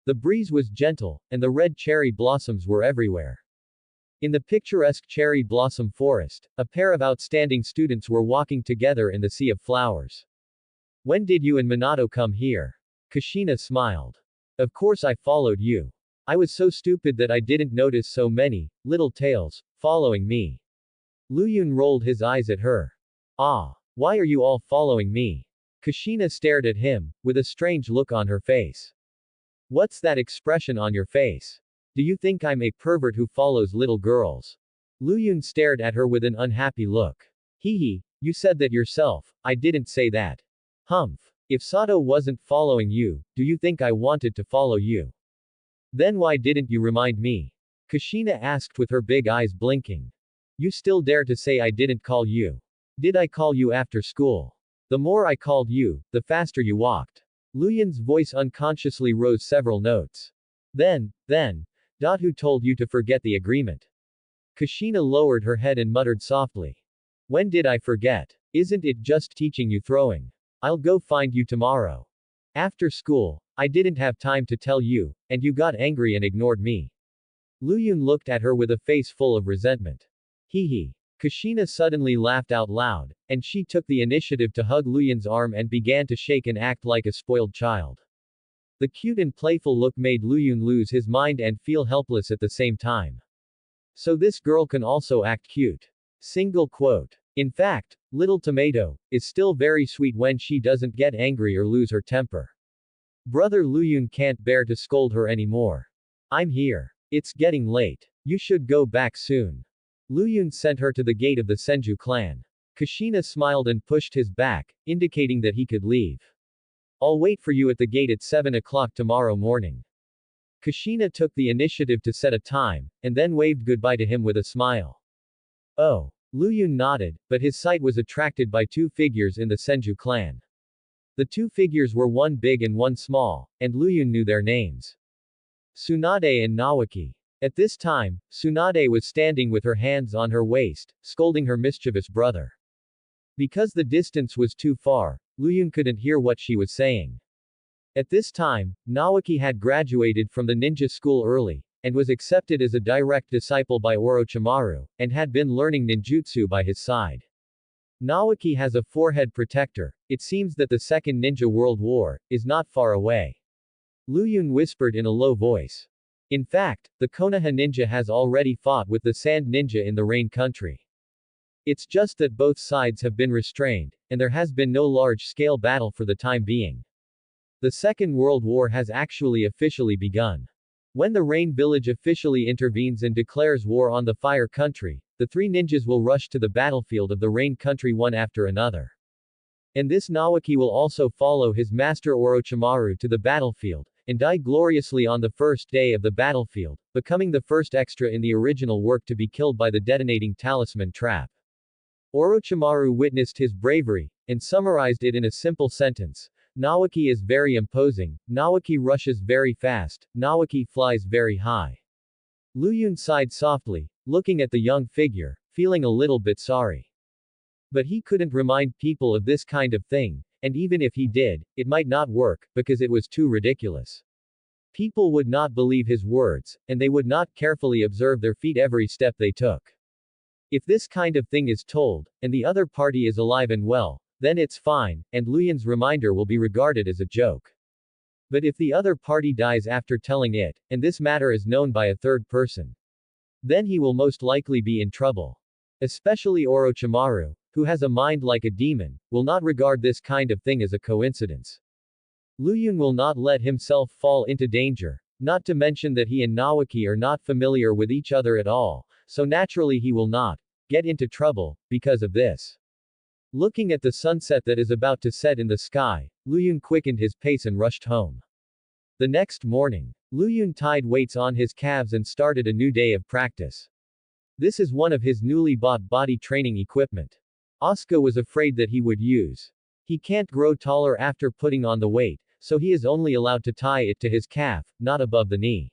The breeze was gentle, and the red cherry blossoms were everywhere. In the picturesque cherry blossom forest, a pair of outstanding students were walking together in the sea of flowers. When did you and Minato come here? Kushina smiled. Of course I followed you. I was so stupid that I didn't notice so many little tails following me. Luyun rolled his eyes at her. Ah, why are you all following me? Kushina stared at him, with a strange look on her face. What's that expression on your face? Do you think I'm a pervert who follows little girls? Lu Yun stared at her with an unhappy look. Hee hee, you said that yourself, I didn't say that. Humph. If Sato wasn't following you, do you think I wanted to follow you? Then why didn't you remind me? Kushina asked with her big eyes blinking. You still dare to say I didn't call you? Did I call you after school? The more I called you, the faster you walked. Luyin's voice unconsciously rose several notes. Then, who told you to forget the agreement? Kushina lowered her head and muttered softly. When did I forget? Isn't it just teaching you throwing? I'll go find you tomorrow. After school, I didn't have time to tell you, and you got angry and ignored me. Luyun looked at her with a face full of resentment. Hee hee. Kushina suddenly laughed out loud, and she took the initiative to hug Luyun's arm and began to shake and act like a spoiled child. The cute and playful look made Luyun lose his mind and feel helpless at the same time. So this girl can also act cute. Single quote. In fact, Little Tomato is still very sweet when she doesn't get angry or lose her temper. Brother Luyun can't bear to scold her anymore. I'm here. It's getting late. You should go back soon. Luyun sent her to the gate of the Senju clan. Kushina smiled and pushed his back, indicating that he could leave. I'll wait for you at the gate at 7 o'clock tomorrow morning. Kushina took the initiative to set a time, and then waved goodbye to him with a smile. Oh. Luyun nodded, but his sight was attracted by two figures in the Senju clan. The two figures were one big and one small, and Luyun knew their names. Tsunade and Nawaki. At this time, Tsunade was standing with her hands on her waist, scolding her mischievous brother. Because the distance was too far, Luyun couldn't hear what she was saying. At this time, Nawaki had graduated from the ninja school early, and was accepted as a direct disciple by Orochimaru, and had been learning ninjutsu by his side. Nawaki has a forehead protector. It seems that the Second Ninja World War is not far away. Luyun whispered in a low voice. In fact, the Konoha ninja has already fought with the Sand Ninja in the Rain Country. It's just that both sides have been restrained, and there has been no large-scale battle for the time being. The Second World War has actually officially begun. When the Rain Village officially intervenes and declares war on the Fire Country, the three ninjas will rush to the battlefield of the Rain Country one after another. And this Nawaki will also follow his master Orochimaru to the battlefield, and die gloriously on the first day of the battlefield, becoming the first extra in the original work to be killed by the detonating talisman trap. Orochimaru witnessed his bravery, and summarized it in a simple sentence. Nawaki is very imposing, Nawaki rushes very fast, Nawaki flies very high. Luyun sighed softly, looking at the young figure, feeling a little bit sorry. But he couldn't remind people of this kind of thing, and even if he did, it might not work, because it was too ridiculous. People would not believe his words, and they would not carefully observe their feet every step they took. If this kind of thing is told, and the other party is alive and well, then it's fine, and Luyun's reminder will be regarded as a joke. But if the other party dies after telling it, and this matter is known by a third person, then he will most likely be in trouble. Especially Orochimaru, who has a mind like a demon, will not regard this kind of thing as a coincidence. Luyun will not let himself fall into danger, not to mention that he and Nawaki are not familiar with each other at all, so naturally he will not get into trouble because of this. Looking at the sunset that is about to set in the sky, Luyun quickened his pace and rushed home. The next morning, Luyun tied weights on his calves and started a new day of practice. This is one of his newly bought body training equipment. Asuka was afraid that he would use. He can't grow taller after putting on the weight, so he is only allowed to tie it to his calf, not above the knee.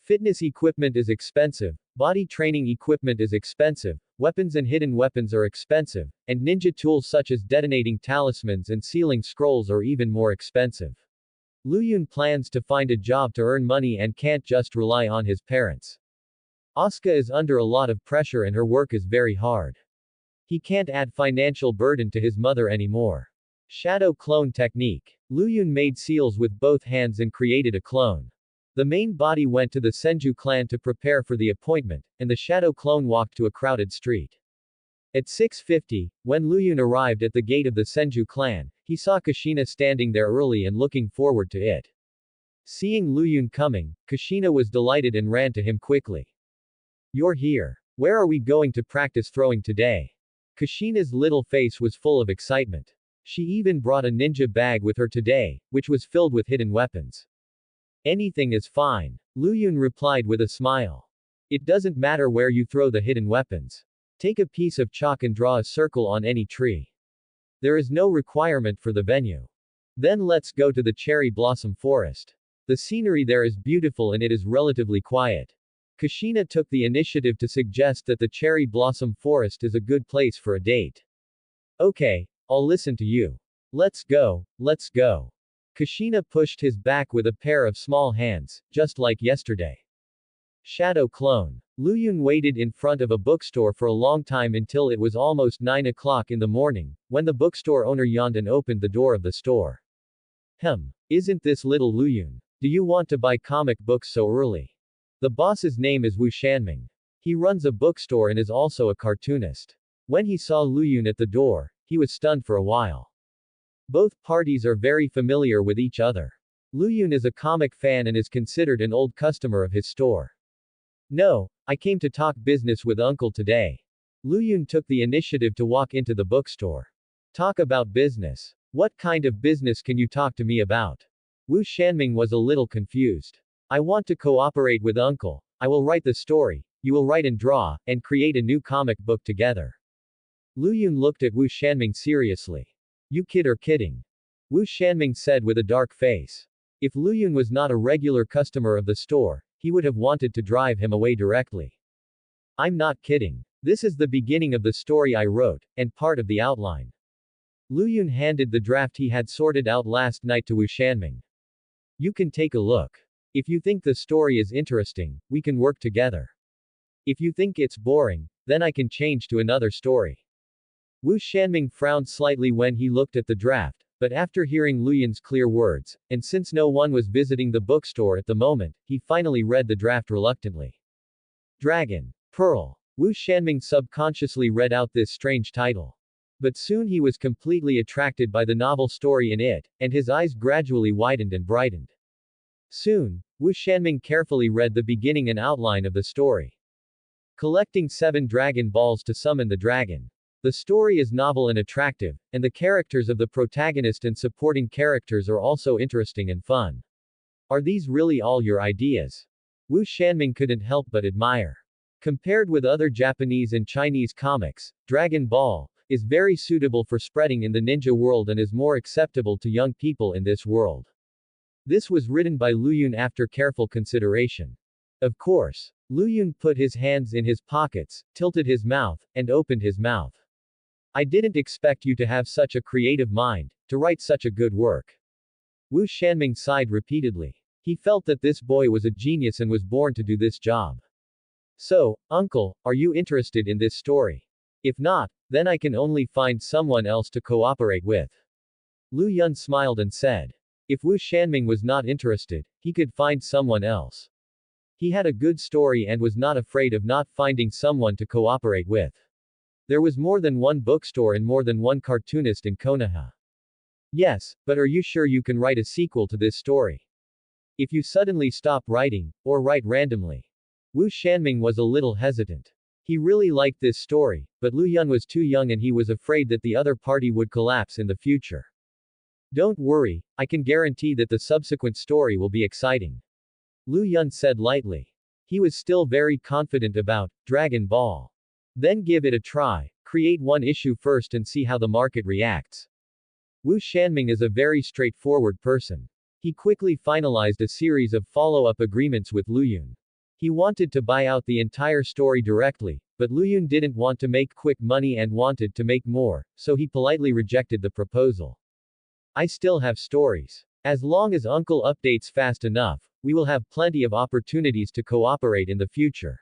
Fitness equipment is expensive, body training equipment is expensive, weapons and hidden weapons are expensive, and ninja tools such as detonating talismans and sealing scrolls are even more expensive. Luyun plans to find a job to earn money and can't just rely on his parents. Asuka is under a lot of pressure and her work is very hard. He can't add financial burden to his mother anymore. Shadow clone technique. Luyun made seals with both hands and created a clone. The main body went to the Senju clan to prepare for the appointment, and the shadow clone walked to a crowded street. At 6:50, when Luyun arrived at the gate of the Senju clan, he saw Kushina standing there early and looking forward to it. Seeing Lu Yun coming, Kushina was delighted and ran to him quickly. You're here. Where are we going to practice throwing today? Kushina's little face was full of excitement. She even brought a ninja bag with her today, which was filled with hidden weapons. Anything is fine, Lu Yun replied with a smile. It doesn't matter where you throw the hidden weapons. Take a piece of chalk and draw a circle on any tree. There is no requirement for the venue. Then let's go to the cherry blossom forest. The scenery there is beautiful and it is relatively quiet. Kushina took the initiative to suggest that the cherry blossom forest is a good place for a date. Okay, I'll listen to you. Let's go, let's go. Kushina pushed his back with a pair of small hands, just like yesterday. Shadow clone. Lu Yun waited in front of a bookstore for a long time until it was almost 9 o'clock in the morning, when the bookstore owner yawned and opened the door of the store. Isn't this little Lu Yun? Do you want to buy comic books so early? The boss's name is Wu Shanming. He runs a bookstore and is also a cartoonist. When he saw Lu Yun at the door, he was stunned for a while. Both parties are very familiar with each other. Lu Yun is a comic fan and is considered an old customer of his store. No, I came to talk business with uncle today. Lu Yun took the initiative to walk into the bookstore. Talk about business. What kind of business can you talk to me about? Wu Shanming was a little confused. I want to cooperate with uncle. I will write the story, you will write and draw, and create a new comic book together. Lu Yun looked at Wu Shanming seriously. You kid or kidding? Wu Shanming said with a dark face. If Lu Yun was not a regular customer of the store, he would have wanted to drive him away directly. I'm not kidding. This is the beginning of the story I wrote, and part of the outline. Lu Yun handed the draft he had sorted out last night to Wu Shanming. You can take a look. If you think the story is interesting, we can work together. If you think it's boring, then I can change to another story. Wu Shanming frowned slightly when he looked at the draft, but after hearing Lu Yun's clear words, and since no one was visiting the bookstore at the moment, he finally read the draft reluctantly. Dragon. Pearl. Wu Shanming subconsciously read out this strange title. But soon he was completely attracted by the novel story in it, and his eyes gradually widened and brightened. Soon, Wu Shanming carefully read the beginning and outline of the story. Collecting 7 Dragon Balls to summon the dragon. The story is novel and attractive, and the characters of the protagonist and supporting characters are also interesting and fun. Are these really all your ideas? Wu Shanming couldn't help but admire. Compared with other Japanese and Chinese comics, Dragon Ball is very suitable for spreading in the ninja world and is more acceptable to young people in this world. This was written by Lu Yun after careful consideration. Of course, Lu Yun put his hands in his pockets, tilted his mouth, and opened his mouth. I didn't expect you to have such a creative mind, to write such a good work. Wu Shanming sighed repeatedly. He felt that this boy was a genius and was born to do this job. So, uncle, are you interested in this story? If not, then I can only find someone else to cooperate with. Lu Yun smiled and said. If Wu Shanming was not interested, he could find someone else. He had a good story and was not afraid of not finding someone to cooperate with. There was more than one bookstore and more than one cartoonist in Konoha. Yes, but are you sure you can write a sequel to this story? If you suddenly stop writing, or write randomly. Wu Shanming was a little hesitant. He really liked this story, but Lu Yun was too young and he was afraid that the other party would collapse in the future. Don't worry, I can guarantee that the subsequent story will be exciting. Lu Yun said lightly. He was still very confident about Dragon Ball. Then give it a try, create one issue first and see how the market reacts. Wu Shanming is a very straightforward person. He quickly finalized a series of follow-up agreements with Lu Yun. He wanted to buy out the entire story directly, but Lu Yun didn't want to make quick money and wanted to make more, so he politely rejected the proposal. I still have stories. As long as uncle updates fast enough, we will have plenty of opportunities to cooperate in the future.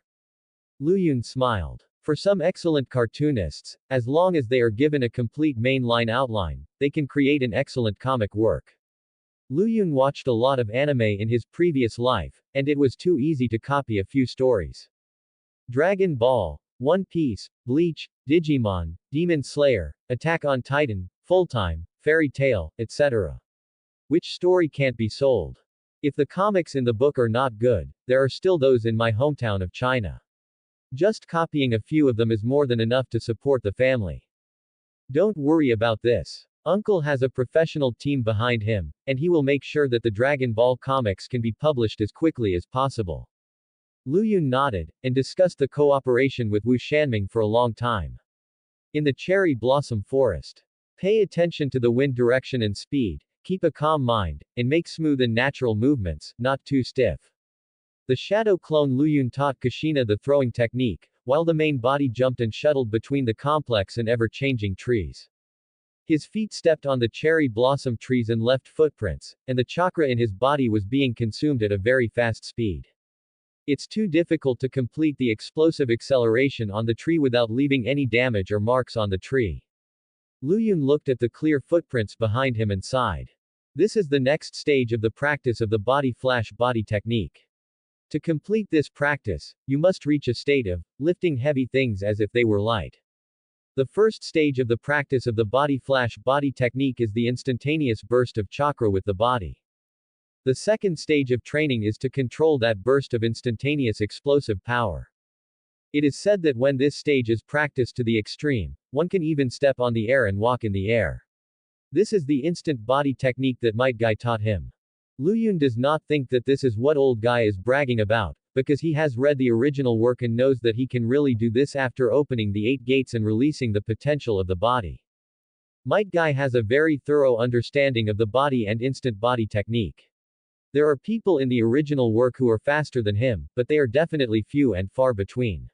Lu Yun smiled. For some excellent cartoonists, as long as they are given a complete mainline outline, they can create an excellent comic work. Lu Yun watched a lot of anime in his previous life, and it was too easy to copy a few stories. Dragon Ball, One Piece, Bleach, Digimon, Demon Slayer, Attack on Titan, Full Time, Fairy Tail, etc. Which story can't be sold? If the comics in the book are not good, there are still those in my hometown of China. Just copying a few of them is more than enough to support the family. Don't worry about this. Uncle has a professional team behind him, and he will make sure that the Dragon Ball comics can be published as quickly as possible. Lu Yun nodded, and discussed the cooperation with Wu Shanming for a long time. In the cherry blossom forest. Pay attention to the wind direction and speed, keep a calm mind, and make smooth and natural movements, not too stiff. The shadow clone Lu Yun taught Kushina the throwing technique, while the main body jumped and shuttled between the complex and ever-changing trees. His feet stepped on the cherry blossom trees and left footprints, and the chakra in his body was being consumed at a very fast speed. It's too difficult to complete the explosive acceleration on the tree without leaving any damage or marks on the tree. Lu Yun looked at the clear footprints behind him and sighed. This is the next stage of the practice of the body flash body technique. To complete this practice, you must reach a state of lifting heavy things as if they were light. The first stage of the practice of the body flash body technique is the instantaneous burst of chakra with the body. The second stage of training is to control that burst of instantaneous explosive power. It is said that when this stage is practiced to the extreme, one can even step on the air and walk in the air. This is the instant body technique that Might Guy taught him. Lu Yun does not think that this is what old guy is bragging about, because he has read the original work and knows that he can really do this after opening the 8 gates and releasing the potential of the body. Might Guy has a very thorough understanding of the body and instant body technique. There are people in the original work who are faster than him, but they are definitely few and far between.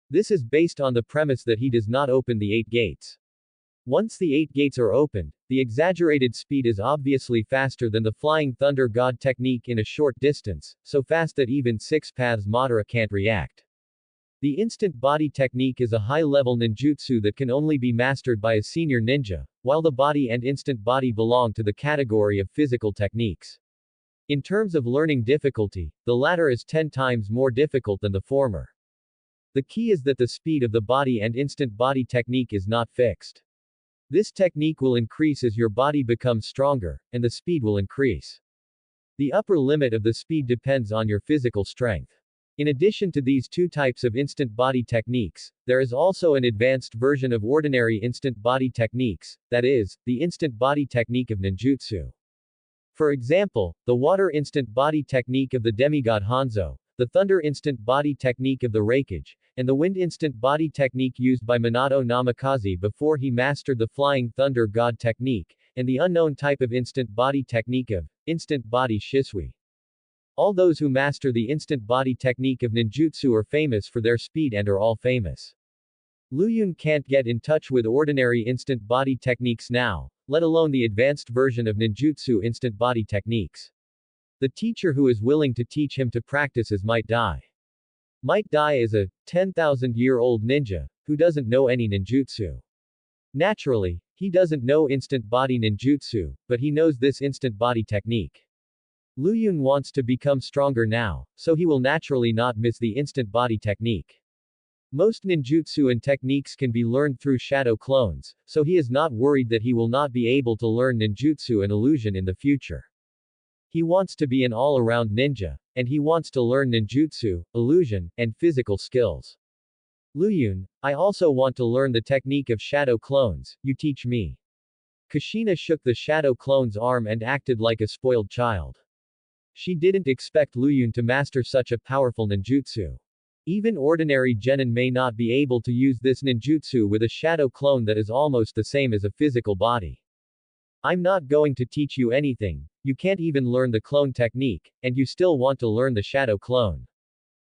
This is based on the premise that he does not open the 8 gates. Once the 8 gates are opened, the exaggerated speed is obviously faster than the flying thunder god technique in a short distance, so fast that even 6 paths Madara can't react. The instant body technique is a high-level ninjutsu that can only be mastered by a senior ninja, while the body and instant body belong to the category of physical techniques. In terms of learning difficulty, the latter is 10 times more difficult than the former. The key is that the speed of the body and instant body technique is not fixed. This technique will increase as your body becomes stronger, and the speed will increase. The upper limit of the speed depends on your physical strength. In addition to these two types of instant body techniques, there is also an advanced version of ordinary instant body techniques, that is, the instant body technique of ninjutsu. For example, the water instant body technique of the demigod Hanzo, the thunder instant body technique of the Raikage, and the wind instant body technique used by Minato Namikaze before he mastered the flying thunder god technique, and the unknown type of instant body technique of instant body Shisui. All those who master the instant body technique of ninjutsu are famous for their speed and are all famous. Lu Yun can't get in touch with ordinary instant body techniques now, let alone the advanced version of ninjutsu instant body techniques. The teacher who is willing to teach him to practice is Might Dai. Might Dai is a 10,000-year-old ninja who doesn't know any ninjutsu. Naturally, he doesn't know instant body ninjutsu, but he knows this instant body technique. Lu Yun wants to become stronger now, so he will naturally not miss the instant body technique. Most ninjutsu and techniques can be learned through shadow clones, so he is not worried that he will not be able to learn ninjutsu and illusion in the future. He wants to be an all-around ninja, and he wants to learn ninjutsu, illusion, and physical skills. Lu Yun, I also want to learn the technique of shadow clones, you teach me. Kushina shook the shadow clone's arm and acted like a spoiled child. She didn't expect Lu Yun to master such a powerful ninjutsu. Even ordinary genin may not be able to use this ninjutsu with a shadow clone that is almost the same as a physical body. I'm not going to teach you anything, you can't even learn the clone technique, and you still want to learn the shadow clone.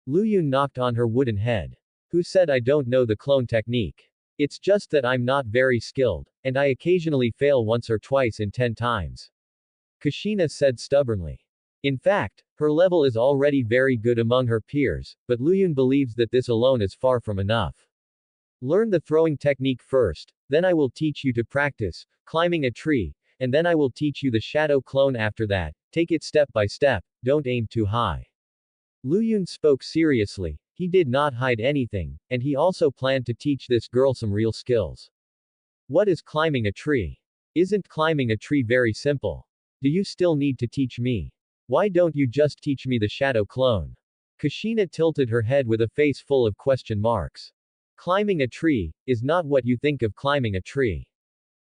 Lu Yun knocked on her wooden head. Who said I don't know the clone technique? It's just that I'm not very skilled, and I occasionally fail once or twice in 10 times. Kushina said stubbornly. In fact, her level is already very good among her peers, but Lu Yun believes that this alone is far from enough. Learn the throwing technique first, then I will teach you to practice climbing a tree, and then I will teach you the shadow clone after that. Take it step by step, don't aim too high. Lu Yun spoke seriously, he did not hide anything, and he also planned to teach this girl some real skills. What is climbing a tree? Isn't climbing a tree very simple? Do you still need to teach me? Why don't you just teach me the shadow clone? Kushina tilted her head with a face full of question marks. Climbing a tree is not what you think of climbing a tree.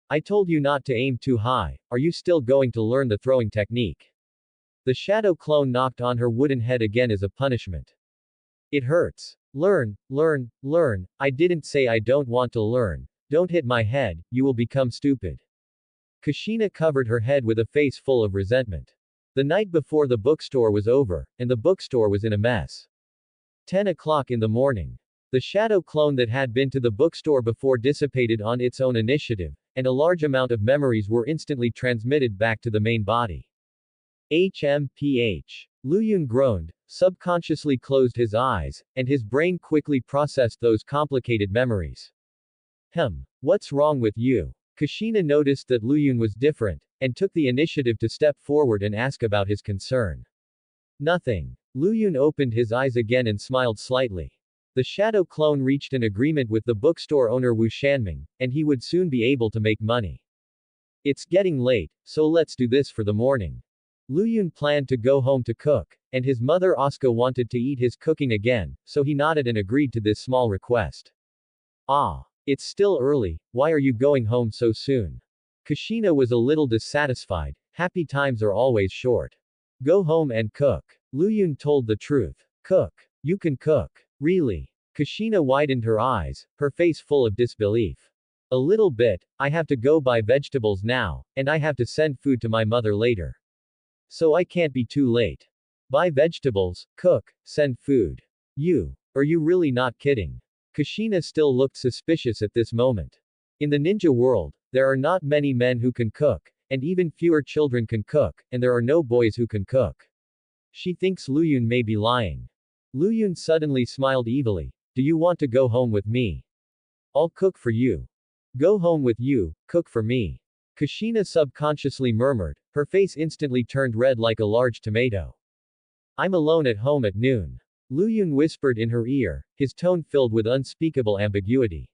I told you not to aim too high. Are you still going to learn the throwing technique? The shadow clone knocked on her wooden head again as a punishment. It hurts. Learn, learn, learn. I didn't say I don't want to learn. Don't hit my head, you will become stupid. Kushina covered her head with a face full of resentment. The night before the bookstore was over, and the bookstore was in a mess. 10 o'clock in the morning. The shadow clone that had been to the bookstore before dissipated on its own initiative, and a large amount of memories were instantly transmitted back to the main body. HMPH. Luyun groaned, subconsciously closed his eyes, and his brain quickly processed those complicated memories. What's wrong with you? Kushina noticed that Luyun was different, and took the initiative to step forward and ask about his concern. Nothing. Luyun opened his eyes again and smiled slightly. The shadow clone reached an agreement with the bookstore owner Wu Shanming, and he would soon be able to make money. It's getting late, so let's do this for the morning. Luyun planned to go home to cook, and his mother Asuka wanted to eat his cooking again, so he nodded and agreed to this small request. Ah. It's still early, why are you going home so soon? Kushina was a little dissatisfied, happy times are always short. Go home and cook. Luyun told the truth. Cook. You can cook. Really? Kushina widened her eyes, her face full of disbelief. A little bit, I have to go buy vegetables now, and I have to send food to my mother later. So I can't be too late. Buy vegetables, cook, send food. Are you really not kidding? Kushina still looked suspicious at this moment. In the ninja world, there are not many men who can cook, and even fewer children can cook, and there are no boys who can cook. She thinks Luyun may be lying. Luyun suddenly smiled evilly. Do you want to go home with me? I'll cook for you. Go home with you, cook for me. Kushina subconsciously murmured, her face instantly turned red like a large tomato. I'm alone at home at noon. Luyun whispered in her ear, his tone filled with unspeakable ambiguity.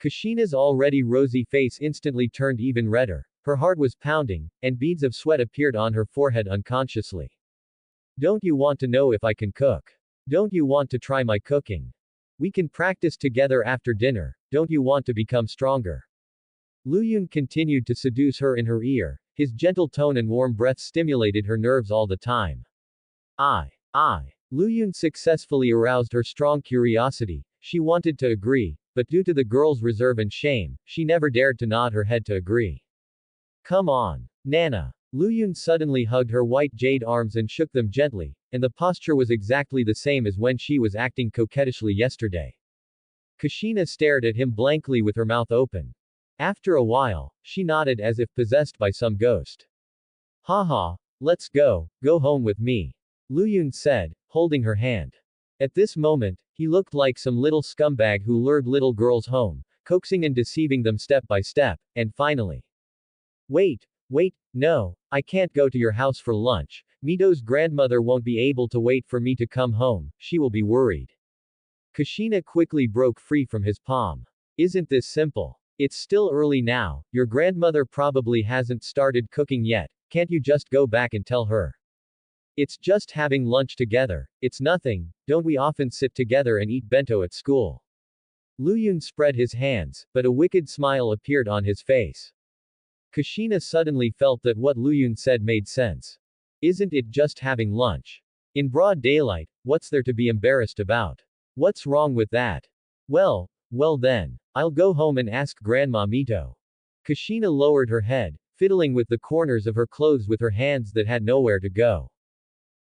Kushina's already rosy face instantly turned even redder, her heart was pounding, and beads of sweat appeared on her forehead unconsciously. Don't you want to know if I can cook? Don't you want to try my cooking? We can practice together after dinner, don't you want to become stronger? Luyun continued to seduce her in her ear, his gentle tone and warm breath stimulated her nerves all the time. I. Luyun successfully aroused her strong curiosity, she wanted to agree, but due to the girl's reserve and shame, she never dared to nod her head to agree. Come on. Nana. Luyun suddenly hugged her white jade arms and shook them gently, and the posture was exactly the same as when she was acting coquettishly yesterday. Kushina stared at him blankly with her mouth open. After a while, she nodded as if possessed by some ghost. Haha, let's go home with me. Luyun said, holding her hand. At this moment, he looked like some little scumbag who lured little girls home, coaxing and deceiving them step by step, and finally. Wait, no, I can't go to your house for lunch. Mito's grandmother won't be able to wait for me to come home, she will be worried. Kushina quickly broke free from his palm. Isn't this simple? It's still early now, your grandmother probably hasn't started cooking yet, can't you just go back and tell her? It's just having lunch together, it's nothing, don't we often sit together and eat bento at school? Luyun spread his hands, but a wicked smile appeared on his face. Kushina suddenly felt that what Luyun said made sense. Isn't it just having lunch? In broad daylight, what's there to be embarrassed about? What's wrong with that? Well then, I'll go home and ask Grandma Mito. Kushina lowered her head, fiddling with the corners of her clothes with her hands that had nowhere to go.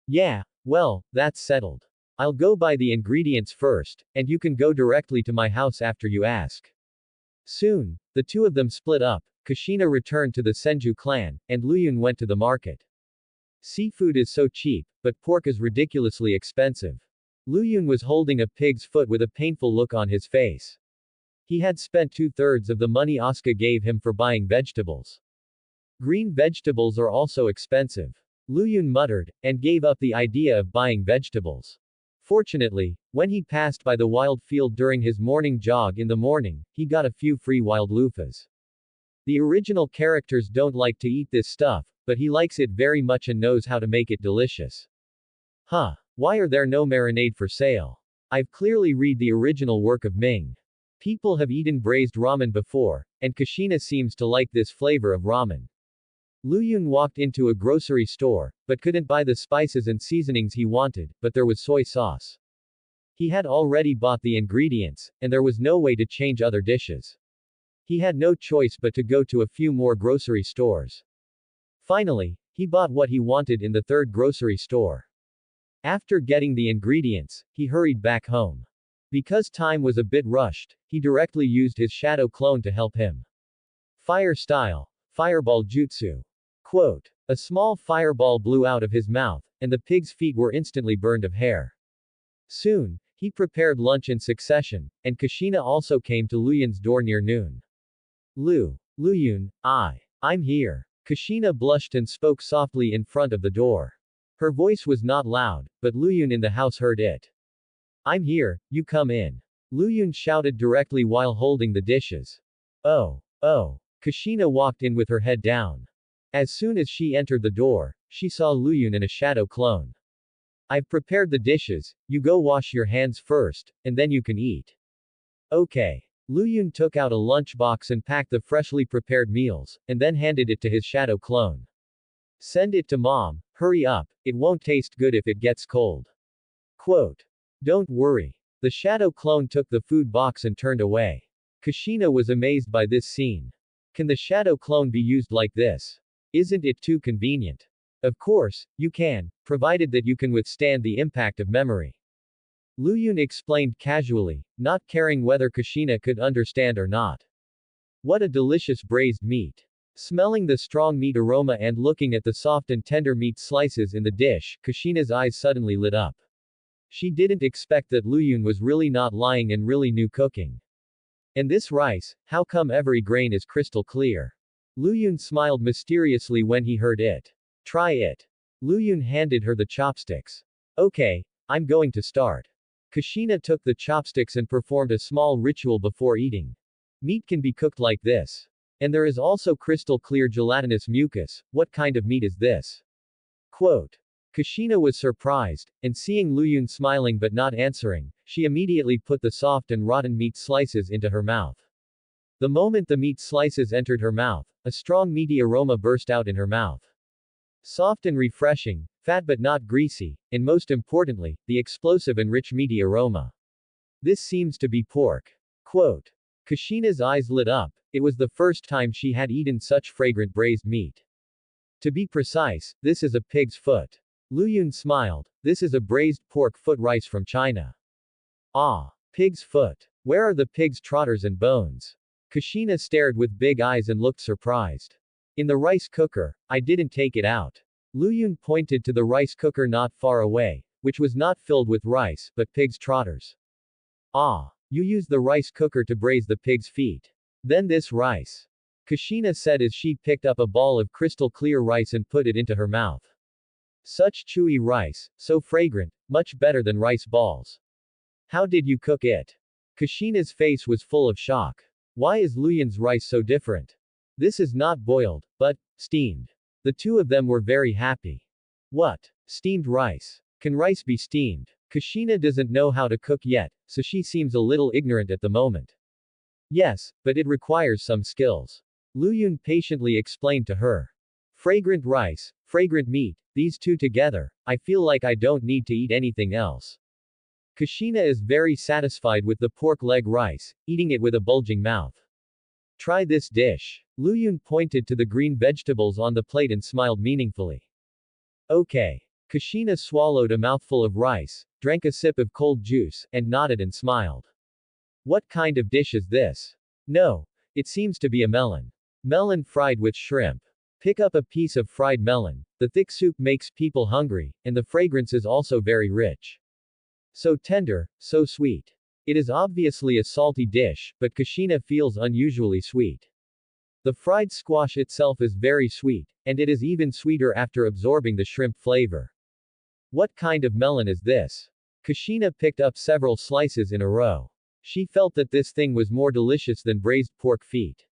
Yeah, well, that's settled. I'll go buy the ingredients first, and you can go directly to my house after you ask. Soon, the two of them split up, Kushina returned to the Senju clan, and Luyun went to the market. Seafood is so cheap, but pork is ridiculously expensive. Luyun was holding a pig's foot with a painful look on his face. He had spent 2/3 of the money Asuka gave him for buying vegetables. Green vegetables are also expensive. Luyun muttered, and gave up the idea of buying vegetables. Fortunately, when he passed by the wild field during his morning jog in the morning, he got a few free wild loofahs. The original characters don't like to eat this stuff, but he likes it very much and knows how to make it delicious. Huh. Why are there no marinade for sale? I've clearly read the original work of Ming. People have eaten braised ramen before, and Kushina seems to like this flavor of ramen. Luyun walked into a grocery store, but couldn't buy the spices and seasonings he wanted, but there was soy sauce. He had already bought the ingredients, and there was no way to change other dishes. He had no choice but to go to a few more grocery stores. Finally, he bought what he wanted in the third grocery store. After getting the ingredients, he hurried back home. Because time was a bit rushed, he directly used his shadow clone to help him. Fire style. Fireball jutsu. Quote. A small fireball blew out of his mouth, and the pig's feet were instantly burned of hair. Soon, he prepared lunch in succession, and Kushina also came to Luyun's door near noon. Luyun, I'm here. Kushina blushed and spoke softly in front of the door. Her voice was not loud, but Luyun in the house heard it. I'm here, you come in. Luyun shouted directly while holding the dishes. Oh. Kushina walked in with her head down. As soon as she entered the door, she saw Luyun and a shadow clone. I've prepared the dishes, you go wash your hands first, and then you can eat. Okay. Luyun took out a lunchbox and packed the freshly prepared meals, and then handed it to his shadow clone. Send it to mom, hurry up, it won't taste good if it gets cold. Quote. Don't worry. The shadow clone took the food box and turned away. Kushina was amazed by this scene. Can the shadow clone be used like this? Isn't it too convenient? Of course, you can, provided that you can withstand the impact of memory. Luyun explained casually, not caring whether Kushina could understand or not. What a delicious braised meat. Smelling the strong meat aroma and looking at the soft and tender meat slices in the dish, Kushina's eyes suddenly lit up. She didn't expect that Luyun was really not lying and really knew cooking. And this rice, how come every grain is crystal clear? Luyun smiled mysteriously when he heard it. Try it. Luyun handed her the chopsticks. Okay, I'm going to start. Kushina took the chopsticks and performed a small ritual before eating. Meat can be cooked like this. And there is also crystal clear gelatinous mucus, what kind of meat is this? Quote. Kushina was surprised, and seeing Luyun smiling but not answering, she immediately put the soft and rotten meat slices into her mouth. The moment the meat slices entered her mouth, a strong meaty aroma burst out in her mouth. Soft and refreshing, fat but not greasy, and most importantly, the explosive and rich meaty aroma. This seems to be pork. Quote. Kushina's eyes lit up, it was the first time she had eaten such fragrant braised meat. To be precise, this is a pig's foot. Luyun smiled, this is a braised pork foot rice from China. Ah, pig's foot. Where are the pig's trotters and bones? Kushina stared with big eyes and looked surprised. In the rice cooker, I didn't take it out. Luyun pointed to the rice cooker not far away, which was not filled with rice, but pig's trotters. Ah, you use the rice cooker to braise the pig's feet. Then this rice. Kushina said as she picked up a ball of crystal clear rice and put it into her mouth. Such chewy rice, so fragrant, much better than rice balls. How did you cook it? Kushina's face was full of shock. Why is Luyun's rice so different? This is not boiled, but steamed. The two of them were very happy. What? Steamed rice. Can rice be steamed? Kushina doesn't know how to cook yet, so she seems a little ignorant at the moment. Yes, but it requires some skills. Luyun patiently explained to her. Fragrant rice, fragrant meat, these two together, I feel like I don't need to eat anything else. Kushina is very satisfied with the pork leg rice, eating it with a bulging mouth. Try this dish. Luyun pointed to the green vegetables on the plate and smiled meaningfully. Okay. Kushina swallowed a mouthful of rice, drank a sip of cold juice, and nodded and smiled. What kind of dish is this? No. It seems to be a melon. Melon fried with shrimp. Pick up a piece of fried melon. The thick soup makes people hungry, and the fragrance is also very rich. So tender, so sweet. It is obviously a salty dish, but Kushina feels unusually sweet. The fried squash itself is very sweet, and it is even sweeter after absorbing the shrimp flavor. What kind of melon is this? Kushina picked up several slices in a row. She felt that this thing was more delicious than braised pork feet.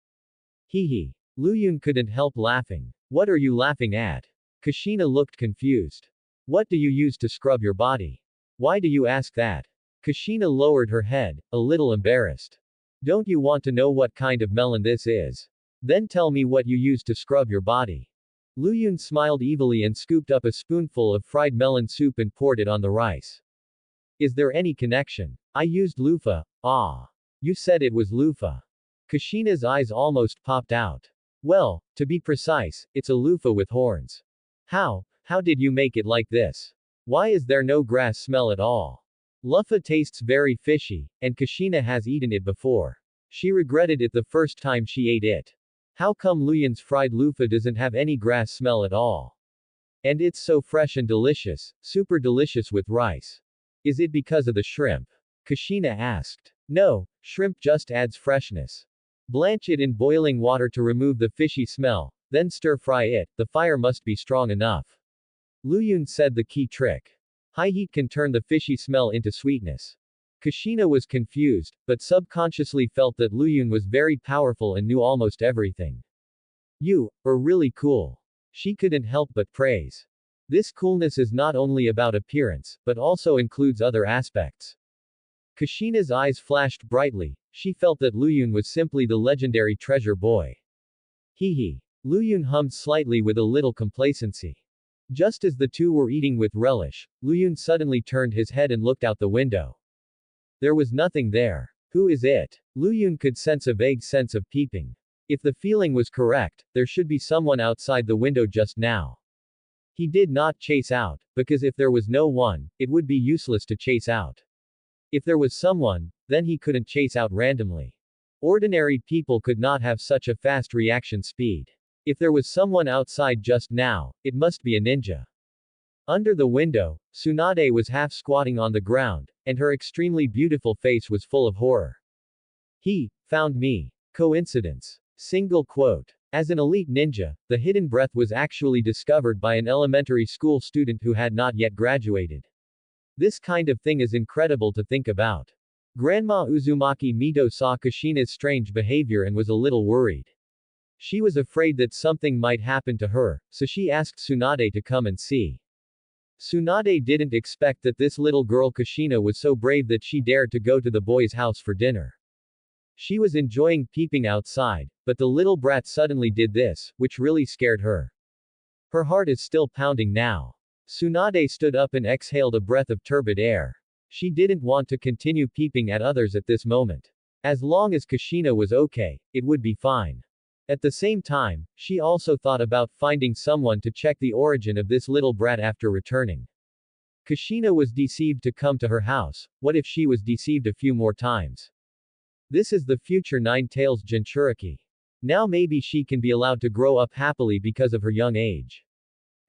Hee hee. Luyun couldn't help laughing. What are you laughing at? Kushina looked confused. What do you use to scrub your body? Why do you ask that? Kushina lowered her head, a little embarrassed. Don't you want to know what kind of melon this is? Then tell me what you use to scrub your body. Luyun smiled evilly and scooped up a spoonful of fried melon soup and poured it on the rice. Is there any connection? I used loofah. Ah. You said it was loofah. Kushina's eyes almost popped out. Well, to be precise, it's a loofah with horns. How did you make it like this? Why is there no grass smell at all? Loofah tastes very fishy, and Kushina has eaten it before. She regretted it the first time she ate it. How come Luyun's fried loofah doesn't have any grass smell at all? And it's so fresh and delicious, super delicious with rice. Is it because of the shrimp? Kushina asked. No, shrimp just adds freshness. Blanch it in boiling water to remove the fishy smell, then stir-fry it, the fire must be strong enough. Luyun said the key trick. High heat can turn the fishy smell into sweetness. Kushina was confused, but subconsciously felt that Luyun was very powerful and knew almost everything. You are really cool. She couldn't help but praise. This coolness is not only about appearance, but also includes other aspects. Kushina's eyes flashed brightly, she felt that Luyun was simply the legendary treasure boy. Hee hee. Luyun hummed slightly with a little complacency. Just as the two were eating with relish, Luyun suddenly turned his head and looked out the window. There was nothing there. Who is it? Luyun could sense a vague sense of peeping. If the feeling was correct, there should be someone outside the window just now. He did not chase out, because if there was no one, it would be useless to chase out. If there was someone, then he couldn't chase out randomly. Ordinary people could not have such a fast reaction speed. If there was someone outside just now, it must be a ninja. Under the window, Tsunade was half squatting on the ground, and her extremely beautiful face was full of horror. He found me. Coincidence. Single quote. As an elite ninja, the hidden breath was actually discovered by an elementary school student who had not yet graduated. This kind of thing is incredible to think about. Grandma Uzumaki Mito saw Kushina's strange behavior and was a little worried. She was afraid that something might happen to her, so she asked Tsunade to come and see. Tsunade didn't expect that this little girl Kushina was so brave that she dared to go to the boy's house for dinner. She was enjoying peeping outside, but the little brat suddenly did this, which really scared her. Her heart is still pounding now. Tsunade stood up and exhaled a breath of turbid air. She didn't want to continue peeping at others at this moment. As long as Kushina was okay, it would be fine. At the same time, she also thought about finding someone to check the origin of this little brat after returning. Kushina was deceived to come to her house, what if she was deceived a few more times? This is the future Nine-Tails Jinchuriki. Now maybe she can be allowed to grow up happily because of her young age.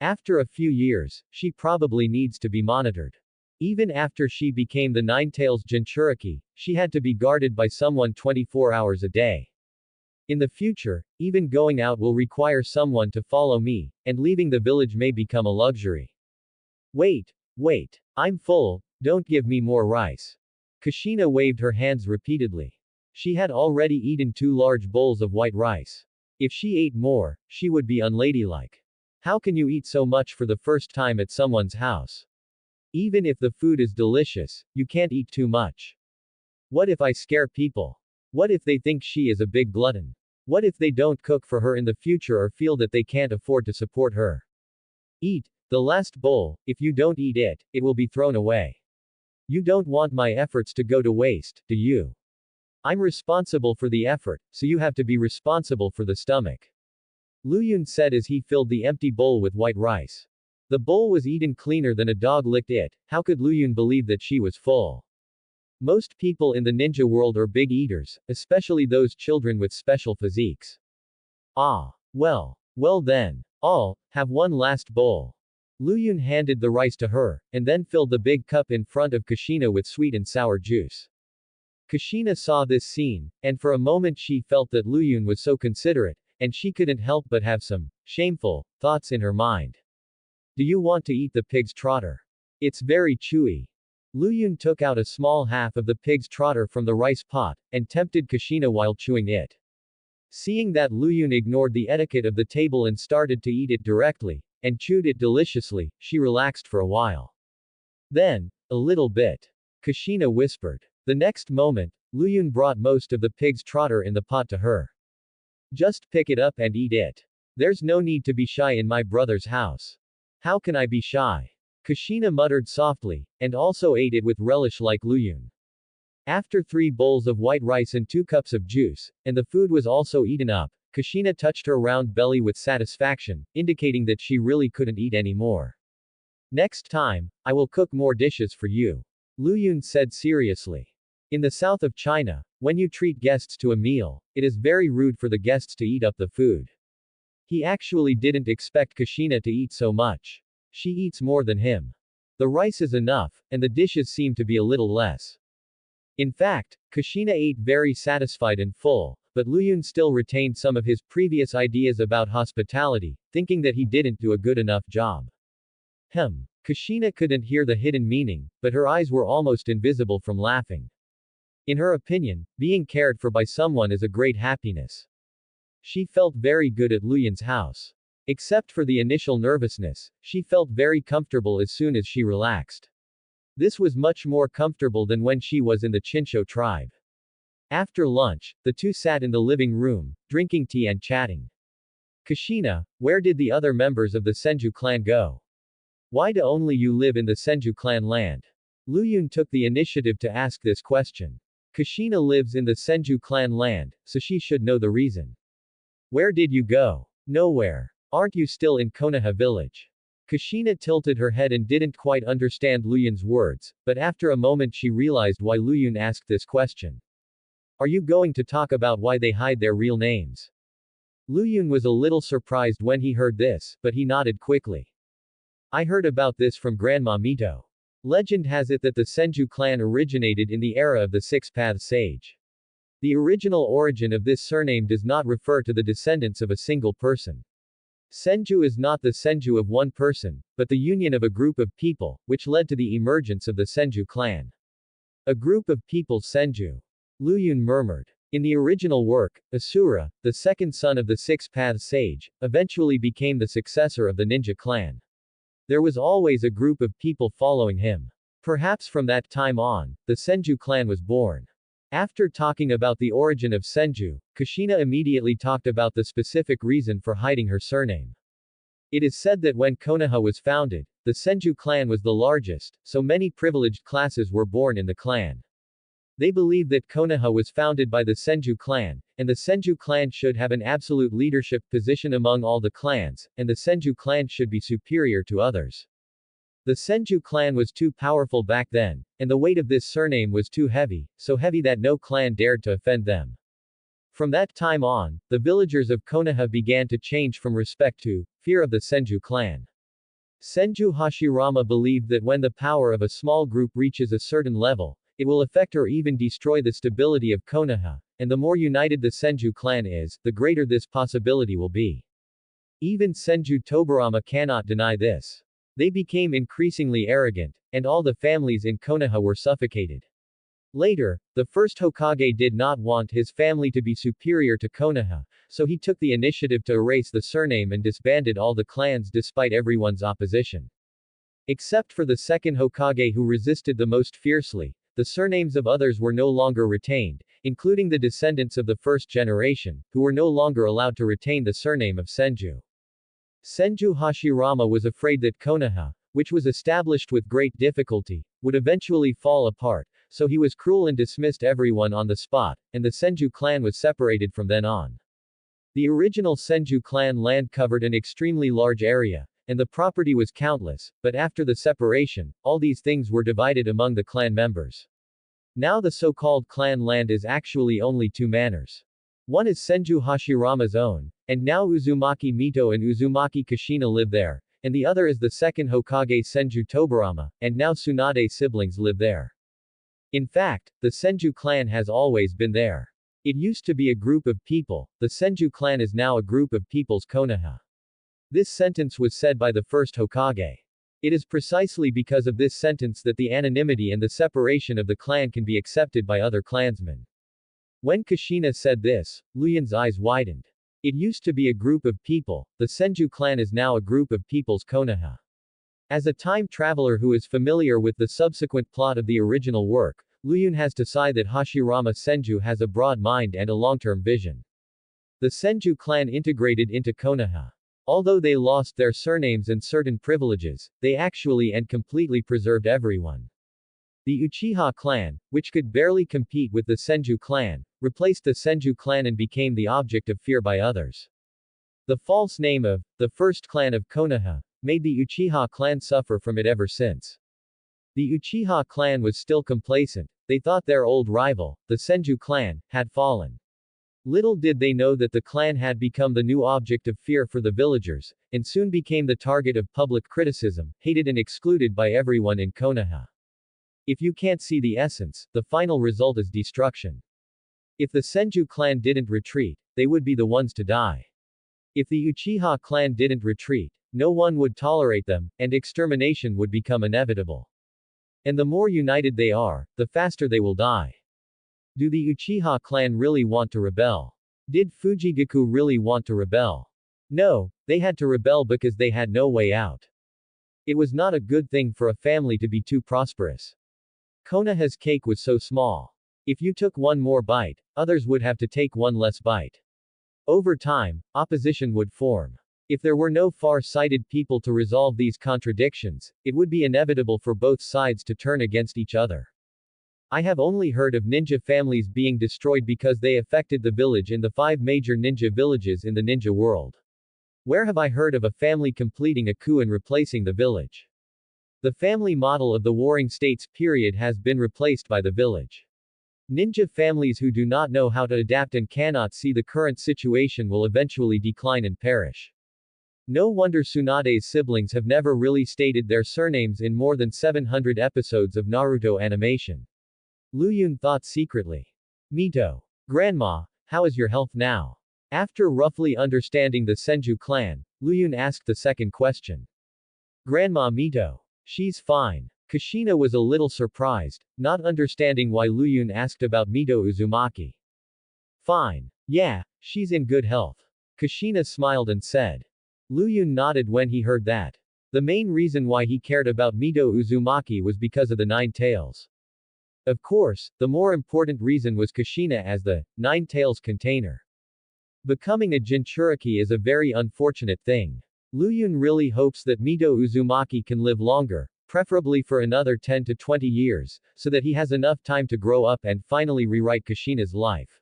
After a few years, she probably needs to be monitored. Even after she became the Nine-Tails Jinchuriki, she had to be guarded by someone 24 hours a day. In the future, even going out will require someone to follow me, and leaving the village may become a luxury. Wait. I'm full, don't give me more rice. Kushina waved her hands repeatedly. She had already eaten 2 large bowls of white rice. If she ate more, she would be unladylike. How can you eat so much for the first time at someone's house? Even if the food is delicious, you can't eat too much. What if I scare people? What if they think she is a big glutton? What if they don't cook for her in the future or feel that they can't afford to support her? Eat the last bowl. If you don't eat it, it will be thrown away. You don't want my efforts to go to waste, do you? I'm responsible for the effort, so you have to be responsible for the stomach. Luyun said as he filled the empty bowl with white rice. The bowl was eaten cleaner than a dog licked it. How could Luyun believe that she was full? Most people in the ninja world are big eaters, especially those children with special physiques. Ah. Well then. I'll have one last bowl. Luyun handed the rice to her, and then filled the big cup in front of Kushina with sweet and sour juice. Kushina saw this scene, and for a moment she felt that Luyun was so considerate, and she couldn't help but have some shameful thoughts in her mind. Do you want to eat the pig's trotter? It's very chewy. Luyun took out a small half of the pig's trotter from the rice pot, and tempted Kushina while chewing it. Seeing that Luyun ignored the etiquette of the table and started to eat it directly, and chewed it deliciously, she relaxed for a while. Then, a little bit. Kushina whispered. The next moment, Luyun brought most of the pig's trotter in the pot to her. Just pick it up and eat it. There's no need to be shy in my brother's house. How can I be shy? Kushina muttered softly, and also ate it with relish like Luyun. After 3 bowls of white rice and 2 cups of juice, and the food was also eaten up, Kushina touched her round belly with satisfaction, indicating that she really couldn't eat any more. Next time, I will cook more dishes for you. Luyun said seriously. In the south of China, when you treat guests to a meal, it is very rude for the guests to eat up the food. He actually didn't expect Kushina to eat so much. She eats more than him. The rice is enough, and the dishes seem to be a little less. In fact, Kushina ate very satisfied and full, but Luyun still retained some of his previous ideas about hospitality, thinking that he didn't do a good enough job. Kushina couldn't hear the hidden meaning, but her eyes were almost invisible from laughing. In her opinion, being cared for by someone is a great happiness. She felt very good at Luyun's house. Except for the initial nervousness, she felt very comfortable as soon as she relaxed. This was much more comfortable than when she was in the Chincho tribe. After lunch, the two sat in the living room, drinking tea and chatting. Kushina, where did the other members of the Senju clan go? Why do only you live in the Senju clan land? Luyun took the initiative to ask this question. Kushina lives in the Senju clan land, so she should know the reason. Where did you go? Nowhere. Aren't you still in Konoha village? Kushina tilted her head and didn't quite understand Luyun's words, but after a moment she realized why Luyun asked this question. Are you going to talk about why they hide their real names? Luyun was a little surprised when he heard this, but he nodded quickly. I heard about this from Grandma Mito. Legend has it that the Senju clan originated in the era of the Six-Path Sage. The original origin of this surname does not refer to the descendants of a single person. Senju is not the Senju of one person, but the union of a group of people, which led to the emergence of the Senju clan. A group of people Senju. Luyun murmured. In the original work, Asura, the second son of the Six-Path Sage, eventually became the successor of the ninja clan. There was always a group of people following him. Perhaps from that time on, the Senju clan was born. After talking about the origin of Senju, Kushina immediately talked about the specific reason for hiding her surname. It is said that when Konoha was founded, the Senju clan was the largest, so many privileged classes were born in the clan. They believed that Konoha was founded by the Senju clan, and the Senju clan should have an absolute leadership position among all the clans, and the Senju clan should be superior to others. The Senju clan was too powerful back then, and the weight of this surname was too heavy, so heavy that no clan dared to offend them. From that time on, the villagers of Konoha began to change from respect to fear of the Senju clan. Senju Hashirama believed that when the power of a small group reaches a certain level, it will affect or even destroy the stability of Konoha, and the more united the Senju clan is, the greater this possibility will be. Even Senju Tobarama cannot deny this. They became increasingly arrogant, and all the families in Konoha were suffocated. Later, the first Hokage did not want his family to be superior to Konoha, so he took the initiative to erase the surname and disbanded all the clans despite everyone's opposition. Except for the second Hokage who resisted the most fiercely, the surnames of others were no longer retained, including the descendants of the first generation, who were no longer allowed to retain the surname of Senju. Senju Hashirama was afraid that Konoha, which was established with great difficulty, would eventually fall apart, so he was cruel and dismissed everyone on the spot, and the Senju clan was separated from then on. The original Senju clan land covered an extremely large area, and the property was countless, but after the separation, all these things were divided among the clan members. Now the so-called clan land is actually only 2 manors. One is Senju Hashirama's own, and now Uzumaki Mito and Uzumaki Kushina live there, and the other is the second Hokage Senju Tobarama, and now Tsunade siblings live there. In fact, the Senju clan has always been there. It used to be a group of people, the Senju clan is now a group of people's Konoha. This sentence was said by the first Hokage. It is precisely because of this sentence that the anonymity and the separation of the clan can be accepted by other clansmen. When Kushina said this, Luyun's eyes widened. It used to be a group of people, the Senju clan is now a group of people's Konoha. As a time traveler who is familiar with the subsequent plot of the original work, Luyun has to say that Hashirama Senju has a broad mind and a long-term vision. The Senju clan integrated into Konoha. Although they lost their surnames and certain privileges, they actually and completely preserved everyone. The Uchiha clan, which could barely compete with the Senju clan, replaced the Senju clan and became the object of fear by others. The false name of the first clan of Konoha made the Uchiha clan suffer from it ever since. The Uchiha clan was still complacent, they thought their old rival, the Senju clan, had fallen. Little did they know that the clan had become the new object of fear for the villagers, and soon became the target of public criticism, hated and excluded by everyone in Konoha. If you can't see the essence, the final result is destruction. If the Senju clan didn't retreat, they would be the ones to die. If the Uchiha clan didn't retreat, no one would tolerate them, and extermination would become inevitable. And the more united they are, the faster they will die. Do the Uchiha clan really want to rebel? Did Fujigaku really want to rebel? No, they had to rebel because they had no way out. It was not a good thing for a family to be too prosperous. Konoha's cake was so small. If you took one more bite, others would have to take one less bite. Over time, opposition would form. If there were no far-sighted people to resolve these contradictions, it would be inevitable for both sides to turn against each other. I have only heard of ninja families being destroyed because they affected the village in the 5 major ninja villages in the ninja world. Where have I heard of a family completing a coup and replacing the village? The family model of the Warring States period has been replaced by the village. Ninja families who do not know how to adapt and cannot see the current situation will eventually decline and perish. No wonder Tsunade's siblings have never really stated their surnames in more than 700 episodes of Naruto animation. Luyun thought secretly. Mito. Grandma, how is your health now? After roughly understanding the Senju clan, Luyun asked the second question. Grandma Mito. She's fine. Kushina was a little surprised, not understanding why Luyun asked about Mito Uzumaki. Fine. Yeah, she's in good health. Kushina smiled and said. Luyun nodded when he heard that. The main reason why he cared about Mito Uzumaki was because of the 9 tails. Of course, the more important reason was Kushina as the 9 tails container. Becoming a Jinchuriki is a very unfortunate thing. Luyun really hopes that Mito Uzumaki can live longer, preferably for another 10 to 20 years, so that he has enough time to grow up and finally rewrite Kushina's life.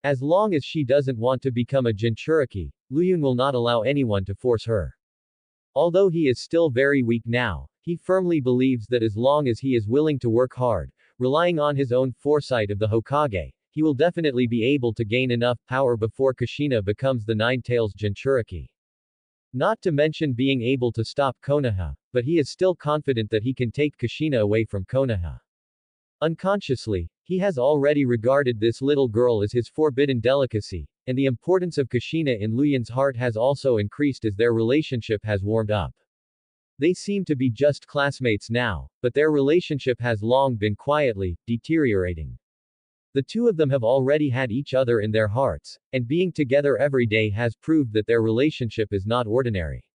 As long as she doesn't want to become a Jinchuriki, Luyun will not allow anyone to force her. Although he is still very weak now, he firmly believes that as long as he is willing to work hard, relying on his own foresight of the Hokage, he will definitely be able to gain enough power before Kushina becomes the 9 tails Jinchuriki. Not to mention being able to stop Konoha, but he is still confident that he can take Kushina away from Konoha. Unconsciously, he has already regarded this little girl as his forbidden delicacy, and the importance of Kushina in Luyun's heart has also increased as their relationship has warmed up. They seem to be just classmates now, but their relationship has long been quietly deteriorating. The two of them have already had each other in their hearts, and being together every day has proved that their relationship is not ordinary.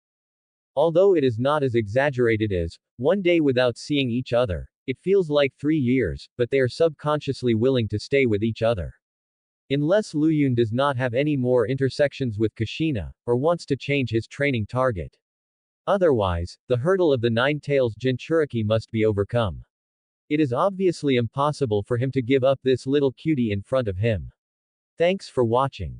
Although it is not as exaggerated as one day without seeing each other, it feels like 3 years, but they are subconsciously willing to stay with each other. Unless Luyun does not have any more intersections with Kushina, or wants to change his training target. Otherwise, the hurdle of the 9 tails Jinchuriki must be overcome. It is obviously impossible for him to give up this little cutie in front of him. Thanks for watching.